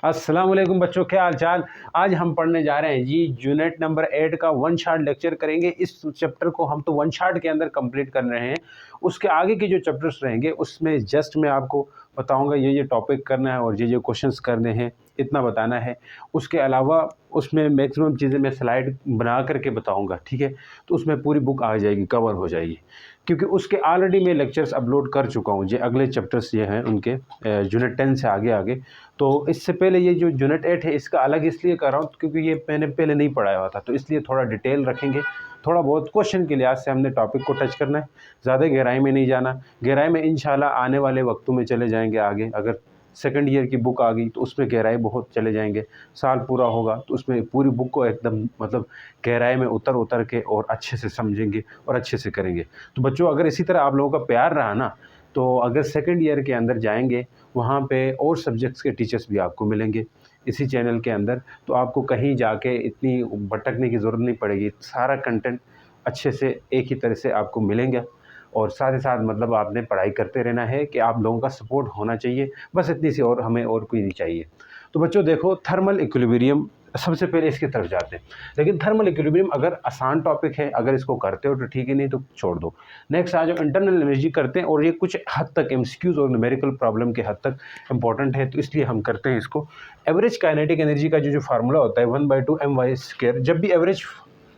अस्सलाम वालेकुम बच्चों, क्या हाल चाल। आज हम पढ़ने जा रहे हैं जी यूनिट नंबर 8 का वन शॉट लेक्चर करेंगे। इस चैप्टर को हम तो वन शॉट के अंदर कंप्लीट कर रहे हैं। उसके आगे के जो चैप्टर्स रहेंगे उसमें जस्ट मैं आपको बताऊंगा ये टॉपिक करना है और ये क्वेश्चंस करने हैं, इतना बताना है। उसके अलावा उसमें मैक्सिमम चीज़ें मैं स्लाइड बना करके बताऊंगा, ठीक है। तो उसमें पूरी बुक आ जाएगी, कवर हो जाएगी, क्योंकि उसके ऑलरेडी मैं लेक्चर्स अपलोड कर चुका हूँ। ये अगले चैप्टर्स ये हैं उनके यूनिट 10 से आगे आगे। तो इससे पहले ये जो यूनिट 8 है इसका अलग इसलिए कर रहा हूँ क्योंकि ये मैंने पहले नहीं पढ़ाया हुआ था, तो इसलिए थोड़ा डिटेल रखेंगे। थोड़ा बहुत क्वेश्चन के लिहाज से हमने टॉपिक को टच करना है, ज़्यादा गहराई में नहीं जाना। गहराई में इंशाल्लाह आने वाले वक्तों में चले जाएंगे आगे। अगर सेकंड ईयर की बुक आ गई तो उसमें गहराई बहुत चले जाएंगे। साल पूरा होगा तो उसमें पूरी बुक को एकदम मतलब गहराई में उतर के और अच्छे से समझेंगे और अच्छे से करेंगे। तो बच्चों, अगर इसी तरह आप लोगों का प्यार रहा ना, तो अगर सेकंड ईयर के अंदर जाएंगे वहाँ पे और सब्जेक्ट्स के टीचर्स भी आपको मिलेंगे इसी चैनल के अंदर। तो आपको कहीं जाके इतनी भटकने की ज़रूरत नहीं पड़ेगी। सारा कंटेंट अच्छे से एक ही तरह से आपको मिलेंगे और साथ ही साथ मतलब आपने पढ़ाई करते रहना है कि आप लोगों का सपोर्ट होना चाहिए, बस इतनी सी, और हमें और कोई नहीं चाहिए। तो बच्चों देखो, थर्मल इक्विलिब्रियम सबसे पहले इसकी तरफ जाते हैं। लेकिन थर्मल इक्विलिब्रियम अगर आसान टॉपिक है, अगर इसको करते हो तो ठीक है, नहीं तो छोड़ दो। नेक्स्ट आ जाओ, इंटरनल एनर्जी करते हैं, और ये कुछ हद तक एमसीक्यूज और न्यूमेरिकल प्रॉब्लम के हद तक इंपॉर्टेंट है, तो इसलिए हम करते हैं इसको। एवरेज काइनेटिक एनर्जी का जो फार्मूला होता है 1/2 my²। जब भी एवरेज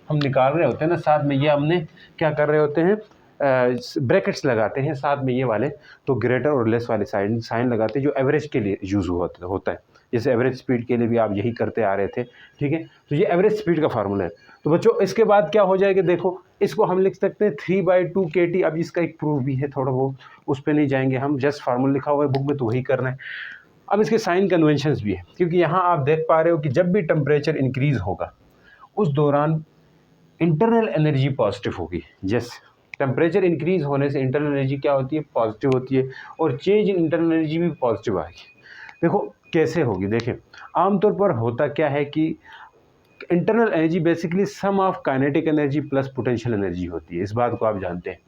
हम निकाल रहे होते हैं ना, साथ में ये हमने क्या कर रहे होते हैं, ब्रैकेट्स लगाते हैं साथ में ये वाले, तो ग्रेटर और लेस वाले साइन लगाते हैं, जो एवरेज के लिए यूज़ होता है। जैसे एवरेज स्पीड के लिए भी आप यही करते आ रहे थे, ठीक है। तो ये एवरेज स्पीड का फार्मूला है। तो बच्चों इसके बाद क्या हो जाएगा, देखो इसको हम लिख सकते हैं 3/2 kT। अब इसका एक प्रूफ भी है थोड़ा बहुत, उस पर नहीं जाएंगे हम, जस्ट फार्मूला लिखा हुआ है बुक में तो वही करना है। अब इसके साइन कन्वेंशंस भी है, क्योंकि यहाँ आप देख पा रहे हो कि जब भी टेम्परेचर इंक्रीज होगा उस दौरान इंटरनल एनर्जी पॉजिटिव होगी। जैसे टेम्परेचर इंक्रीज होने से इंटरनल एनर्जी क्या होती है, पॉजिटिव होती है, और चेंज इन इंटरनल एनर्जी भी पॉजिटिव आएगी। देखो कैसे होगी, देखें आमतौर पर होता क्या है कि internal energy basically sum of kinetic energy plus potential energy होती है। इस बात को आप जानते हैं,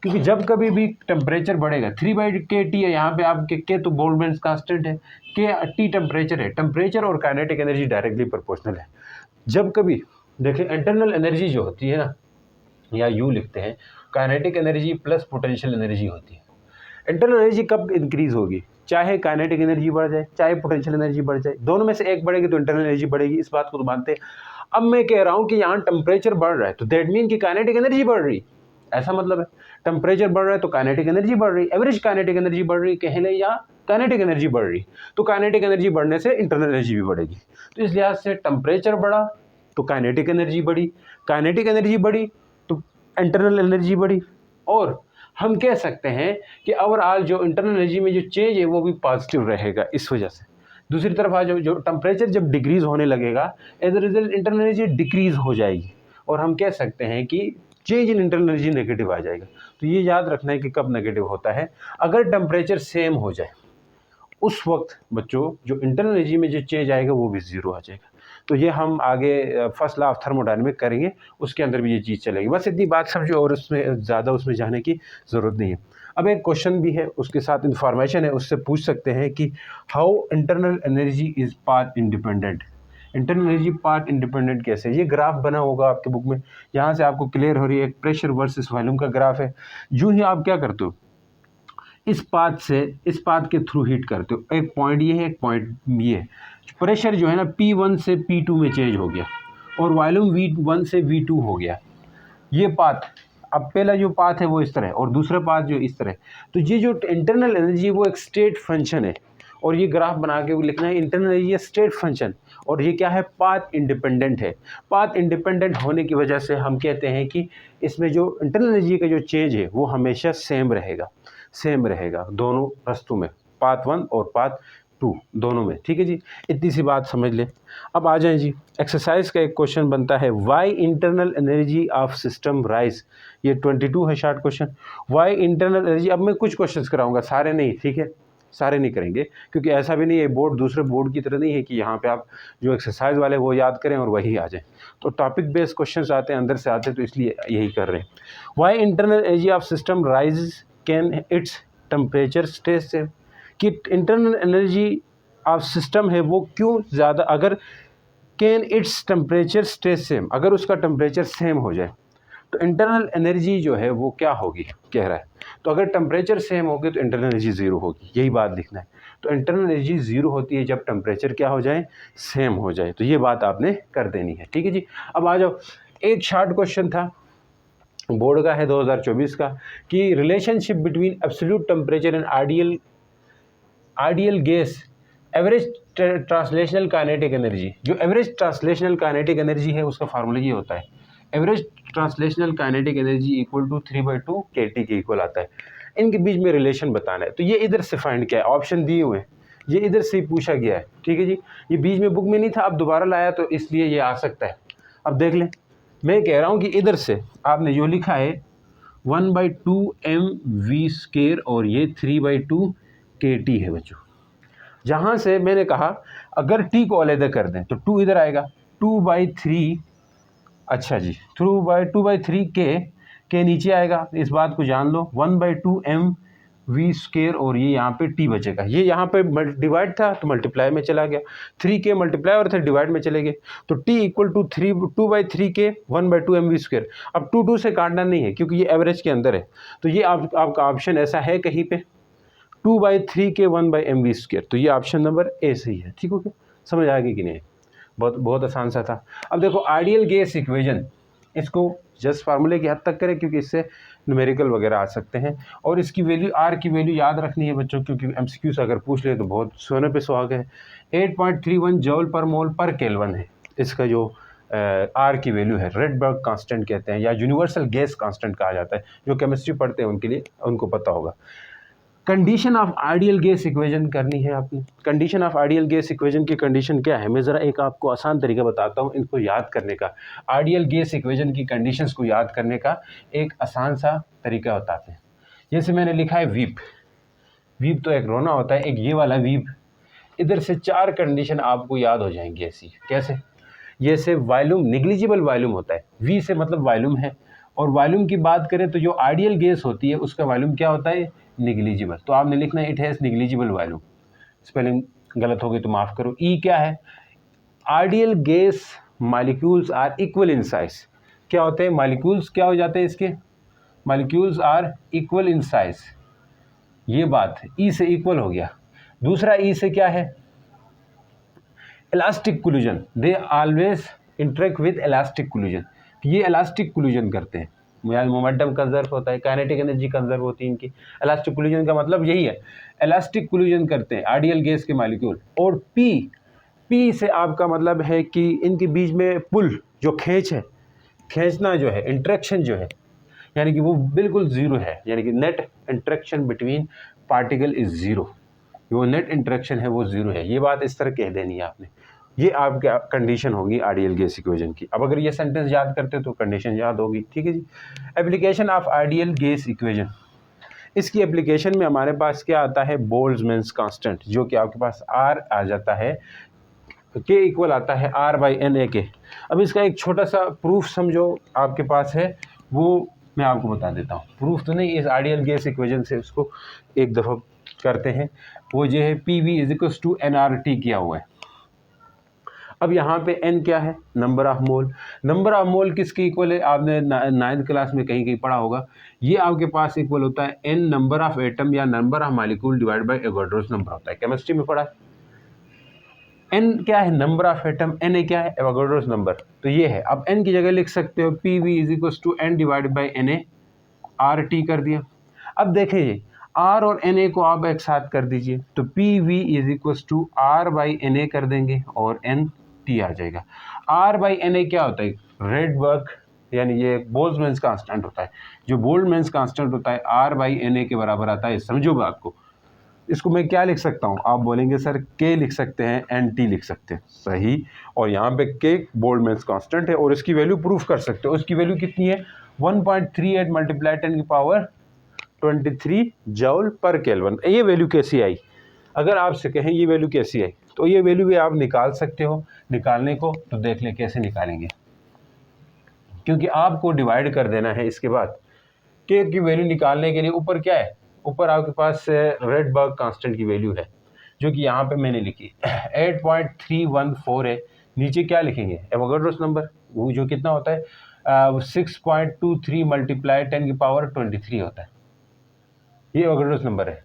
क्योंकि जब कभी भी टेम्परेचर बढ़ेगा, 3/kT है यहाँ पे, आप के तो बोल्ट्जमैन कांस्टेंट है, के टी टेम्परेचर है, टेम्परेचर और काइनेटिक एनर्जी डायरेक्टली प्रोपोर्शनल है। जब कभी देखिए इंटरनल एनर्जी जो होती है ना, या यू लिखते हैं, kinetic energy plus potential energy होती है। इंटरनल एनर्जी कब इंक्रीज होगी, चाहे काइनेटिक एनर्जी बढ़ जाए चाहे पोटेंशियल एनर्जी बढ़ जाए, दोनों में से एक बढ़ेगी तो इंटरनल एनर्जी बढ़ेगी। इस बात को तो मानते हैं। अब मैं कह रहा हूं कि यहाँ टेम्परेचर बढ़ रहा है तो दैट मीन कि काइनेटिक एनर्जी बढ़ रही, ऐसा मतलब है। टेम्परेचर बढ़ रहा है तो काइनेटिक एनर्जी बढ़ रही, एवरेज काइनेटिक एनर्जी बढ़ रही कह लें, या काइनेटिक एनर्जी बढ़ रही। तो काइनेटिक एनर्जी बढ़ने से इंटरनल एनर्जी भी बढ़ेगी। तो इस लिहाज से टेम्परेचर बढ़ा तो काइनेटिक एनर्जी बढ़ी, काइनेटिक एनर्जी बढ़ी तो इंटरनल एनर्जी बढ़ी। और हम कह सकते हैं कि ओवरऑल जो इंटरनल एनर्जी में जो चेंज है वो भी पॉजिटिव रहेगा इस वजह से। दूसरी तरफ आज जो टेम्परेचर जब डिक्रीज होने लगेगा, as a result internal energy decrease हो जाएगी, और हम कह सकते हैं कि change in internal energy negative आ जाएगा। तो ये याद रखना है कि कब नेगेटिव होता है, अगर टेम्परेचर सेम हो जाए उस वक्त बच्चों जो इंटरनल एनर्जी में जो चेंज आएगा वो भी ज़ीरो आ जाएगा। तो ये हम आगे फर्स्ट लॉ ऑफ थर्मोडायनामिक्स करेंगे, उसके अंदर भी ये चीज़ चलेगी। बस इतनी बात समझो, और उसमें ज़्यादा उसमें जाने की ज़रूरत नहीं है। अब एक क्वेश्चन भी है, उसके साथ इन्फॉर्मेशन है, उससे पूछ सकते हैं कि how internal energy is path independent. Internal energy path independent कैसे, ये ग्राफ बना होगा आपके बुक में, यहाँ से आपको क्लियर हो रही है। एक प्रेशर वर्सेस वॉल्यूम का ग्राफ है। यूँ ही आप क्या करते हो, इस पाथ से इस पाथ के थ्रू हीट करते हो। एक पॉइंट ये है, एक पॉइंट ये है। प्रेशर जो है ना P1 से P2 में चेंज हो गया, और वॉल्यूम V1 से V2 हो गया। ये पाथ, अब पहला जो पाथ है वो इस तरह है और दूसरा पाथ जो इस तरह है। तो ये जो इंटरनल एनर्जी है वो एक स्टेट फंक्शन है, और ये ग्राफ बना के लिखना है इंटरनल एनर्जी स्टेट फंक्शन, और ये क्या है, पाथ इंडिपेंडेंट है। पाथ इंडिपेंडेंट होने की वजह से हम कहते हैं कि इसमें जो इंटरनल एनर्जी का जो चेंज है वो हमेशा सेम रहेगा दोनों रास्तों में, पाथ 1 और पाथ 2 दोनों में, ठीक है जी। इतनी सी बात समझ लें। अब आ जाएं जी, एक्सरसाइज का एक क्वेश्चन बनता है, why internal energy of system rise. ये 22 है short question, why internal energy. अब मैं कुछ क्वेश्चंस कराऊंगा, सारे नहीं, ठीक है, सारे नहीं करेंगे, क्योंकि ऐसा भी नहीं है, बोर्ड दूसरे बोर्ड की तरह नहीं है कि यहाँ पे आप जो एक्सरसाइज वाले वो याद करें और वही आ जाए। तो टॉपिक बेस्ड क्वेश्चंस आते हैं, अंदर से आते हैं, तो इसलिए यही कर रहे हैं। Why internal energy of system rise can its temperature stay same, कि इंटरनल एनर्जी ऑफ सिस्टम है वो क्यों ज़्यादा, अगर can its temperature stay same, अगर उसका टेम्परेचर सेम हो जाए तो इंटरनल एनर्जी जो है वो क्या होगी कह रहा है। तो अगर टेम्परेचर सेम होगी तो इंटरनल एनर्जी ज़ीरो होगी, यही बात लिखना है। तो इंटरनल एनर्जी ज़ीरो होती है जब टेम्परेचर क्या हो जाए, सेम हो जाए। तो ये बात आपने कर देनी है, ठीक है जी। अब आ जाओ, एक शॉर्ट क्वेश्चन था बोर्ड का है 2024 का, कि relationship between absolute temperature and ideal gas average translational kinetic energy. जो एवरेज ट्रांसलेशनल काइनेटिक एनर्जी है उसका फार्मूला ये होता है, average translational kinetic energy equal to 3/2 kT के इक्वल आता है। इनके बीच में रिलेशन बताना है। तो ये इधर से फाइंड किया है, ऑप्शन दिए हुए हैं, ये इधर से ही पूछा गया है, ठीक है जी। ये बीच में बुक में नहीं था, अब दोबारा लाया तो इसलिए ये आ सकता है। अब देख लें, मैं कह रहा हूँ कि इधर से आपने जो लिखा है 1/2 mv² और ये 3/2 kT है बच्चों। जहाँ से मैंने कहा अगर t को अलग कर दें तो 2 इधर आएगा, 2/3, अच्छा जी, 2/3 के नीचे आएगा, इस बात को जान लो, 1/2 mv² और ये यहाँ पे t बचेगा। ये यहाँ पे डिवाइड था तो मल्टीप्लाई में चला गया, 3k मल्टीप्लाई और थे डिवाइड में चले गए, तो t इक्वल टू 2/3 के 1/2 mv²। अब 2 से काटना नहीं है क्योंकि ये एवरेज के अंदर है, तो ये आपका ऑप्शन ऐसा है कहीं पे 2/3 के 1/mv²। तो ये ऑप्शन नंबर ए सही है, ठीक हो गया, समझ आ गई कि नहीं। बहुत बहुत आसान सा था। अब देखो आइडियल गैस इक्वेशन, इसको जस्ट फार्मूले की हद तक करें क्योंकि इससे न्यूमेरिकल वगैरह आ सकते हैं, और इसकी वैल्यू आर की वैल्यू याद रखनी है बच्चों, क्योंकि एमसीक्यू से अगर पूछ ले तो बहुत सोने पे सुहागा है। 8.31 जॉल पर मोल पर केल्विन है इसका जो आर की वैल्यू है, रेडबर्ग कांस्टेंट कहते हैं या यूनिवर्सल गैस कांस्टेंट कहा जाता है। जो केमिस्ट्री पढ़ते हैं उनके लिए उनको पता होगा। Condition of ideal gas equation करनी है आपने। Condition of ideal gas equation की कंडीशन क्या है, मैं ज़रा एक आपको आसान तरीका बताता हूँ इनको याद करने का। आइडियल गैस इक्वेशन की कंडीशंस को याद करने का एक आसान सा तरीका बताते हैं। जैसे मैंने लिखा है वीप, वीप तो एक रोना होता है, एक ये वाला वीप। इधर से 4 कंडीशन आपको याद हो जाएंगी ऐसी। कैसे, जैसे वॉल्यूम निग्लिजिबल वॉल्यूम होता है, वी से मतलब वॉल्यूम है, और वॉल्यूम की बात करें तो जो आइडियल गैस होती है उसका वॉल्यूम क्या होता है, निग्लिजिबल। तो आपने लिखना है it has negligible volume, spelling गलत हो गई तो माफ़ करो। ई क्या है, ideal gas molecules are equal in size. क्या होते हैं मॉलिक्यूल्स, क्या हो जाते हैं इसके, molecules are equal in size, ये बात ई से इक्वल हो गया। दूसरा ई से क्या है, elastic collision, they always interact with elastic collision, ये इलास्टिक कोलिजन करते हैं, मोमेंटम कंजर्व होता है, काइनेटिक एनर्जी कंजर्व होती है इनकी। इलास्टिक कोलिजन का मतलब यही है, इलास्टिक कोलिजन करते हैं आइडियल गैस के मॉलिक्यूल। और पी से आपका मतलब है कि इनके बीच में पुल जो खींच है, खींचना जो है, इंट्रैक्शन जो है, यानी कि वो बिल्कुल ज़ीरो है, यानी कि net interaction between particle is zero, वो नेट इंट्रैक्शन है वो ज़ीरो है। ये बात इस तरह कह देनी है आपने, ये आपकी कंडीशन होगी आइडियल गैस इक्वेशन की। अब अगर ये सेंटेंस याद करते तो कंडीशन याद होगी, ठीक है जी। Application of ideal gas equation, इसकी एप्लीकेशन में हमारे पास क्या आता है, बोल्ट्जमैन्स कांस्टेंट, जो कि आपके पास आर आ जाता है, के इक्वल आता है R/NA। अब इसका एक छोटा सा प्रूफ समझो आपके पास है, वो मैं आपको बता देता हूँ। प्रूफ तो नहीं, इस आइडियल गैस इक्वेशन से उसको एक दफ़ा करते हैं। वो जो है PV = nRT किया हुआ है। अब यहाँ पे n क्या है, number of mole. Number of mole किसके इक्वल है, आपने 9th क्लास में कहीं कहीं पढ़ा होगा। ये आपके पास इक्वल होता है n नंबर ऑफ एटम या number of molecule divide by Avogadro's number होता है, केमिस्ट्री में पढ़ा है। n क्या है, नंबर ऑफ एटम, Na क्या है, एवोगाड्रोस नंबर, तो ये है। अब n की जगह लिख सकते हो PV = n divide by Na, RT कर दिया। अब देखिए R और Na को आप एक साथ कर दीजिए, तो PV = R/Na कर देंगे और NT आ जाएगा। R/Na क्या होता है, रेडबर्ग, यानी ये बोल्ट्जमैन्स कांस्टेंट होता है। जो बोल्ट्जमैन्स कांस्टेंट होता है R/Na के बराबर आता है, समझो बात को। इसको मैं क्या लिख सकता हूँ, आप बोलेंगे सर K लिख सकते हैं, NT लिख सकते हैं, सही। और यहाँ पे K बोल्ट्जमैन्स कांस्टेंट है और इसकी वैल्यू प्रूफ कर सकते हो। उसकी वैल्यू कितनी है, 1.38 × 10⁻23 जूल पर केल्विन। ये वैल्यू कैसी आई, अगर आपसे कहें ये वैल्यू कैसी आई, तो ये वैल्यू भी आप निकाल सकते हो। निकालने को तो देख लें कैसे निकालेंगे, क्योंकि आपको डिवाइड कर देना है। इसके बाद K की वैल्यू निकालने के लिए ऊपर क्या है, ऊपर आपके पास रेडबर्ग कांस्टेंट की वैल्यू है, जो कि यहाँ पे मैंने लिखी 8.314 है। नीचे क्या लिखेंगे, एवोगाड्रोस नंबर, वो जो कितना होता है 6.23 मल्टीप्लाई 10⁻23 होता है, ये एवोगाड्रोस नंबर है।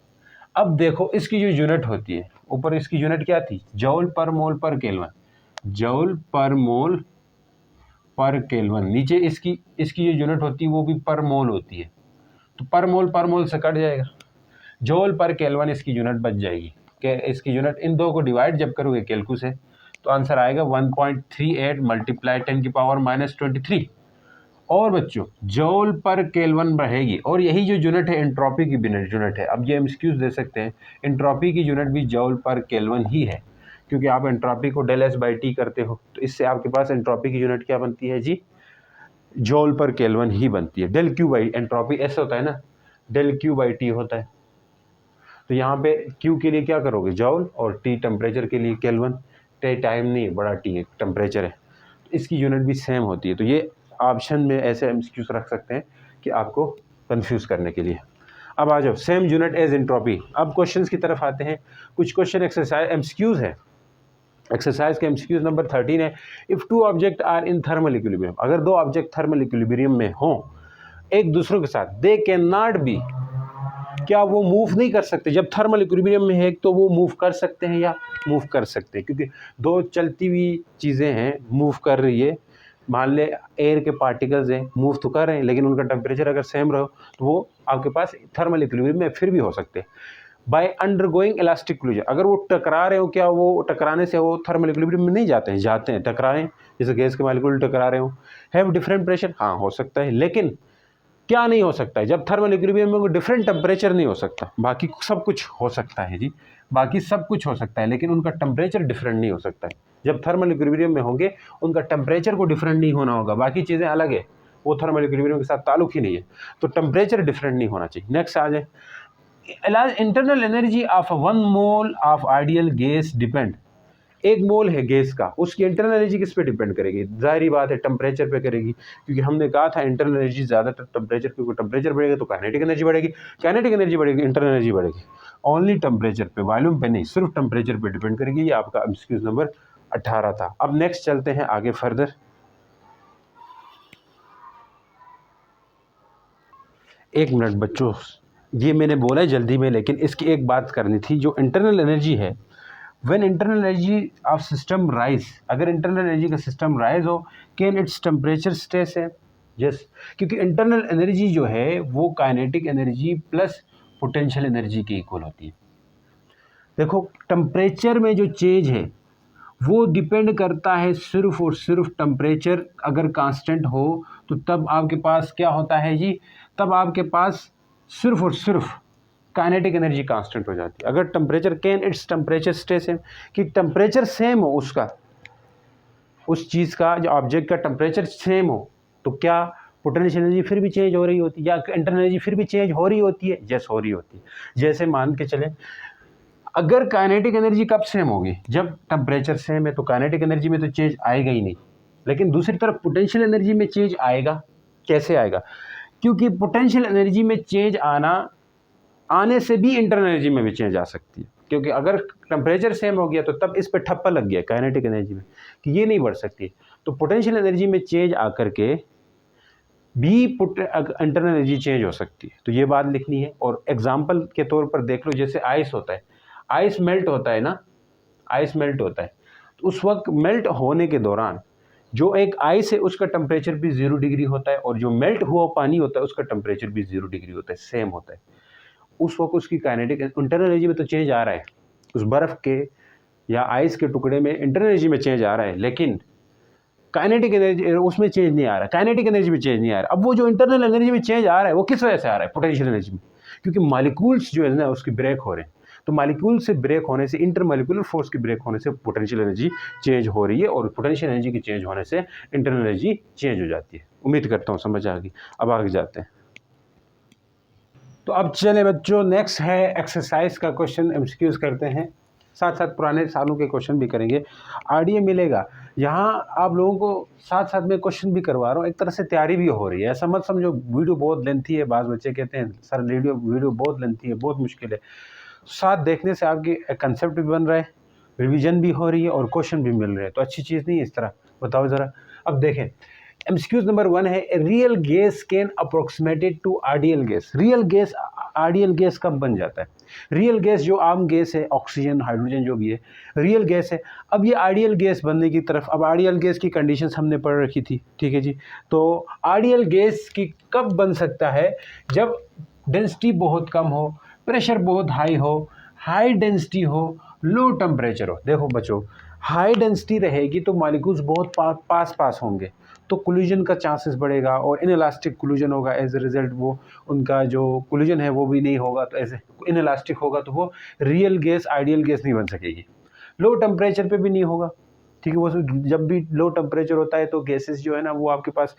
अब देखो इसकी जो यूनिट होती है, ऊपर इसकी यूनिट क्या थी, जूल पर मोल पर केल्विन, जूल पर मोल पर केल्विन। नीचे इसकी जो यूनिट होती है वो भी पर मोल होती है, तो पर मोल से कट जाएगा, जूल पर केल्विन इसकी यूनिट बच जाएगी। कि इसकी यूनिट इन दो को डिवाइड जब करोगे कैलकू से तो आंसर आएगा 1.38 मल्टीप्लाई 10⁻23। और बच्चों जूल पर केल्विन रहेगी, और यही जो यूनिट है एंट्रोपी की यूनिट है। अब ये एमसीक्यूज दे सकते हैं, एंट्रोपी की यूनिट भी जूल पर केल्विन ही है, क्योंकि आप एंट्रोपी को डेल एस बाई टी करते हो, तो इससे आपके पास एंट्रोपी की यूनिट क्या बनती है जी, जूल पर केल्विन ही बनती है। डेल क्यू बाई एंट्रोपी ऐसा होता है ना, डेल क्यू बाई टी होता है, तो यहाँ पे क्यू के लिए क्या करोगे जूल, और टी टेम्परेचर के लिए केल्विन, टाइम नहीं बड़ा टी है टेम्परेचर है, तो इसकी यूनिट भी सेम होती है। तो ये ऑप्शन में ऐसे एमसीक्यूज रख सकते हैं कि आपको कंफ्यूज करने के लिए। अब आ जाओ सेम यूनिट एज एंट्रोपी। अब क्वेश्चंस की तरफ आते हैं। कुछ क्वेश्चन एक्सरसाइज एमसीक्यूज है। एक्सरसाइज के एमसीक्यूज नंबर 13 है, if two object are in thermal equilibrium, अगर दो ऑब्जेक्ट थर्मल इक्विलिब्रियम में हों एक दूसरे के साथ, दे कैन नॉट बी, क्या वो मूव नहीं कर सकते। जब थर्मल इक्विलिब्रियम में है तो वो मूव कर सकते हैं या मूव कर सकते हैं, क्योंकि दो चलती हुई चीज़ें हैं, मूव कर रही है, मान ले एयर के पार्टिकल्स हैं, मूव तो कर रहे हैं, लेकिन उनका टेम्परेचर अगर सेम रहो तो वो आपके पास थर्मल इक्विलिब्रियम में फिर भी हो सकते हैं। बाय अंडरगोइंग इलास्टिक कोलिजन, अगर वो टकरा रहे हो, क्या वो टकराने से वो थर्मल इक्विलिब्रियम में नहीं जाते हैं, जाते हैं, टकराएं, जैसे गैस के मॉलिक्यूल टकरा रहे हो। हैव डिफरेंट प्रेशर, हाँ हो सकता है, लेकिन क्या नहीं हो सकता है, जब थर्मल इक्विलिब्रियम में डिफरेंट टेम्परेचर नहीं हो सकता। बाकी सब कुछ हो सकता है जी, बाकी सब कुछ हो सकता है, लेकिन उनका टेम्परेचर डिफरेंट नहीं हो सकता है। जब थर्मल इक्विलिब्रियम में होंगे उनका टेम्परेचर को डिफरेंट नहीं होना होगा, बाकी चीज़ें अलग है, वो थर्मल इक्विलिब्रियम के साथ ताल्लुक ही नहीं है, तो टेम्परेचर डिफरेंट नहीं होना चाहिए। नेक्स्ट आ जाए, internal energy of 1 mole of ideal gas depend, एक मोल है गैस का, उसकी इंटरनल एनर्जी किस पे डिपेंड करेगी, जाहिर बात है टेम्परेचर पे करेगी, क्योंकि हमने कहा था इंटरनल एनर्जी ज़्यादातर टेम्परेचर, क्योंकि टेम्परेचर बढ़ेगा तो काइनेटिक एनर्जी बढ़ेगी, काइनेटिक एनर्जी बढ़ेगी इंटरनल एनर्जी बढ़ेगी। ओनली टेम्परेचर पे, वॉल्यूम पे नहीं, सिर्फ टेम्परेचर पे डिपेंड करेगी। ये आपका एमसीक्यूज नंबर 18 था। अब नेक्स्ट चलते हैं आगे फर्दर। एक मिनट बच्चों, ये मैंने बोला है जल्दी में, लेकिन इसकी एक बात करनी थी। जो इंटरनल एनर्जी है, when internal energy of system rise, अगर इंटरनल एनर्जी का सिस्टम राइज हो, can its temperature stay same, yes, क्योंकि इंटरनल एनर्जी जो है वो kinetic energy plus potential energy के इक्वल होती है। देखो टेम्परेचर में जो चेंज है वो डिपेंड करता है सिर्फ और सिर्फ टेम्परेचर अगर कांस्टेंट हो तो तब आपके पास क्या होता है जी, तब आपके पास सिर्फ और सिर्फ काइनेटिक एनर्जी कांस्टेंट हो जाती है। अगर temperature, can its temperature stay same, कि टेम्परेचर सेम हो उसका, उस चीज़ का, जो ऑब्जेक्ट का टेम्परेचर सेम हो, तो क्या पोटेंशियल एनर्जी फिर भी चेंज हो रही होती है, या इंटरनल एनर्जी फिर भी चेंज हो रही होती है, यस हो रही होती है। जैसे मान के चलें, अगर काइनेटिक एनर्जी कब सेम होगी, जब टेम्परेचर सेम है, तो काइनेटिक एनर्जी में तो चेंज आएगा ही नहीं, लेकिन दूसरी तरफ पोटेंशियल एनर्जी में चेंज आएगा। कैसे आएगा, क्योंकि पोटेंशियल एनर्जी में चेंज आने से भी इंटरनल एनर्जी में भी चेंज आ सकती है, क्योंकि अगर टेम्परेचर सेम हो गया तो तब इस पर ठप्पा लग गया काइनेटिक एनर्जी में कि ये नहीं बढ़ सकती, तो पोटेंशियल एनर्जी में चेंज आकर के भी इंटरनल एनर्जी चेंज हो सकती है। तो ये बात लिखनी है। और एग्जांपल के तौर पर देख लो, जैसे आइस होता है, आइस मेल्ट होता है ना, आइस मेल्ट होता है, तो उस वक्त मेल्ट होने के दौरान जो एक आइस है उसका टेम्परेचर भी 0 डिग्री होता है, और जो मेल्ट हुआ पानी होता है उसका टेम्परेचर भी 0 डिग्री होता है, सेम होता है। उस वक्त उसकी काइनेटिक इंटरनल एनर्जी में तो चेंज आ रहा है, उस बर्फ़ के या आइस के टुकड़े में इंटरनल एनर्जी में चेंज आ रहा है, लेकिन काइनेटिक एनर्जी उसमें चेंज नहीं आ रहा, काइनेटिक एनर्जी में चेंज नहीं आ रहा। अब वो जो इंटरनल एनर्जी में चेंज आ रहा है वो किस वजह से आ रहा है, पोटेंशियल एनर्जी में, क्योंकि मॉलिक्यूल्स जो है ना उसकी ब्रेक हो रहे हैं, तो मॉलिक्यूल से ब्रेक होने से, इंटरमॉलिक्यूलर फोर्स की ब्रेक होने से पोटेंशियल एनर्जी चेंज हो रही है, और पोटेंशियल एनर्जी के चेंज होने से इंटरनल एनर्जी चेंज हो जाती है। उम्मीद करता हूँ समझ आ गई। अब आगे जाते हैं। तो अब चले बच्चों, नेक्स्ट है एक्सरसाइज का क्वेश्चन, एमसीक्यूज करते हैं, साथ साथ पुराने सालों के क्वेश्चन भी करेंगे, आईडिया मिलेगा। यहाँ आप लोगों को साथ साथ में क्वेश्चन भी करवा रहा हूँ, एक तरह से तैयारी भी हो रही है। ऐसा मत समझो वीडियो बहुत लेंथी है, बाज़ बच्चे कहते हैं सर वीडियो बहुत लेंथी है, बहुत मुश्किल है। साथ देखने से आपकी कंसेप्ट भी बन रहा है, रिवीजन भी हो रही है और क्वेश्चन भी मिल रहे हैं, तो अच्छी चीज़ नहीं है इस तरह? बताओ ज़रा। अब देखें एमसीक्यूज नंबर 1 है, real gas can approximated to ideal gas. Real gas ideal gas कब बन जाता है? रियल गैस जो आम गैस है, ऑक्सीजन हाइड्रोजन जो भी है, रियल गैस है। अब ये आइडियल गैस बनने की तरफ, अब आइडियल गैस की कंडीशंस हमने पढ़ रखी थी, ठीक है जी। तो आइडियल गैस की कब बन सकता है? जब डेंसिटी बहुत कम हो, प्रेशर बहुत हाई हो, हाई डेंसिटी हो, लो टेम्परेचर हो। देखो बच्चों, हाई डेंसिटी रहेगी तो मॉलिक्यूल्स बहुत पास पास होंगे, तो कोलिजन का चांसेस बढ़ेगा और इनइलास्टिक कोलिजन होगा। एज ए रिजल्ट वो उनका जो कोलिजन है वो भी नहीं होगा, तो ऐसे इनइलास्टिक होगा तो वो रियल गैस आइडियल गैस नहीं बन सकेगी। लो टेम्परेचर पे भी नहीं होगा, ठीक है। वो जब भी लो टेम्परेचर होता है तो गैसेस जो है ना वो आपके पास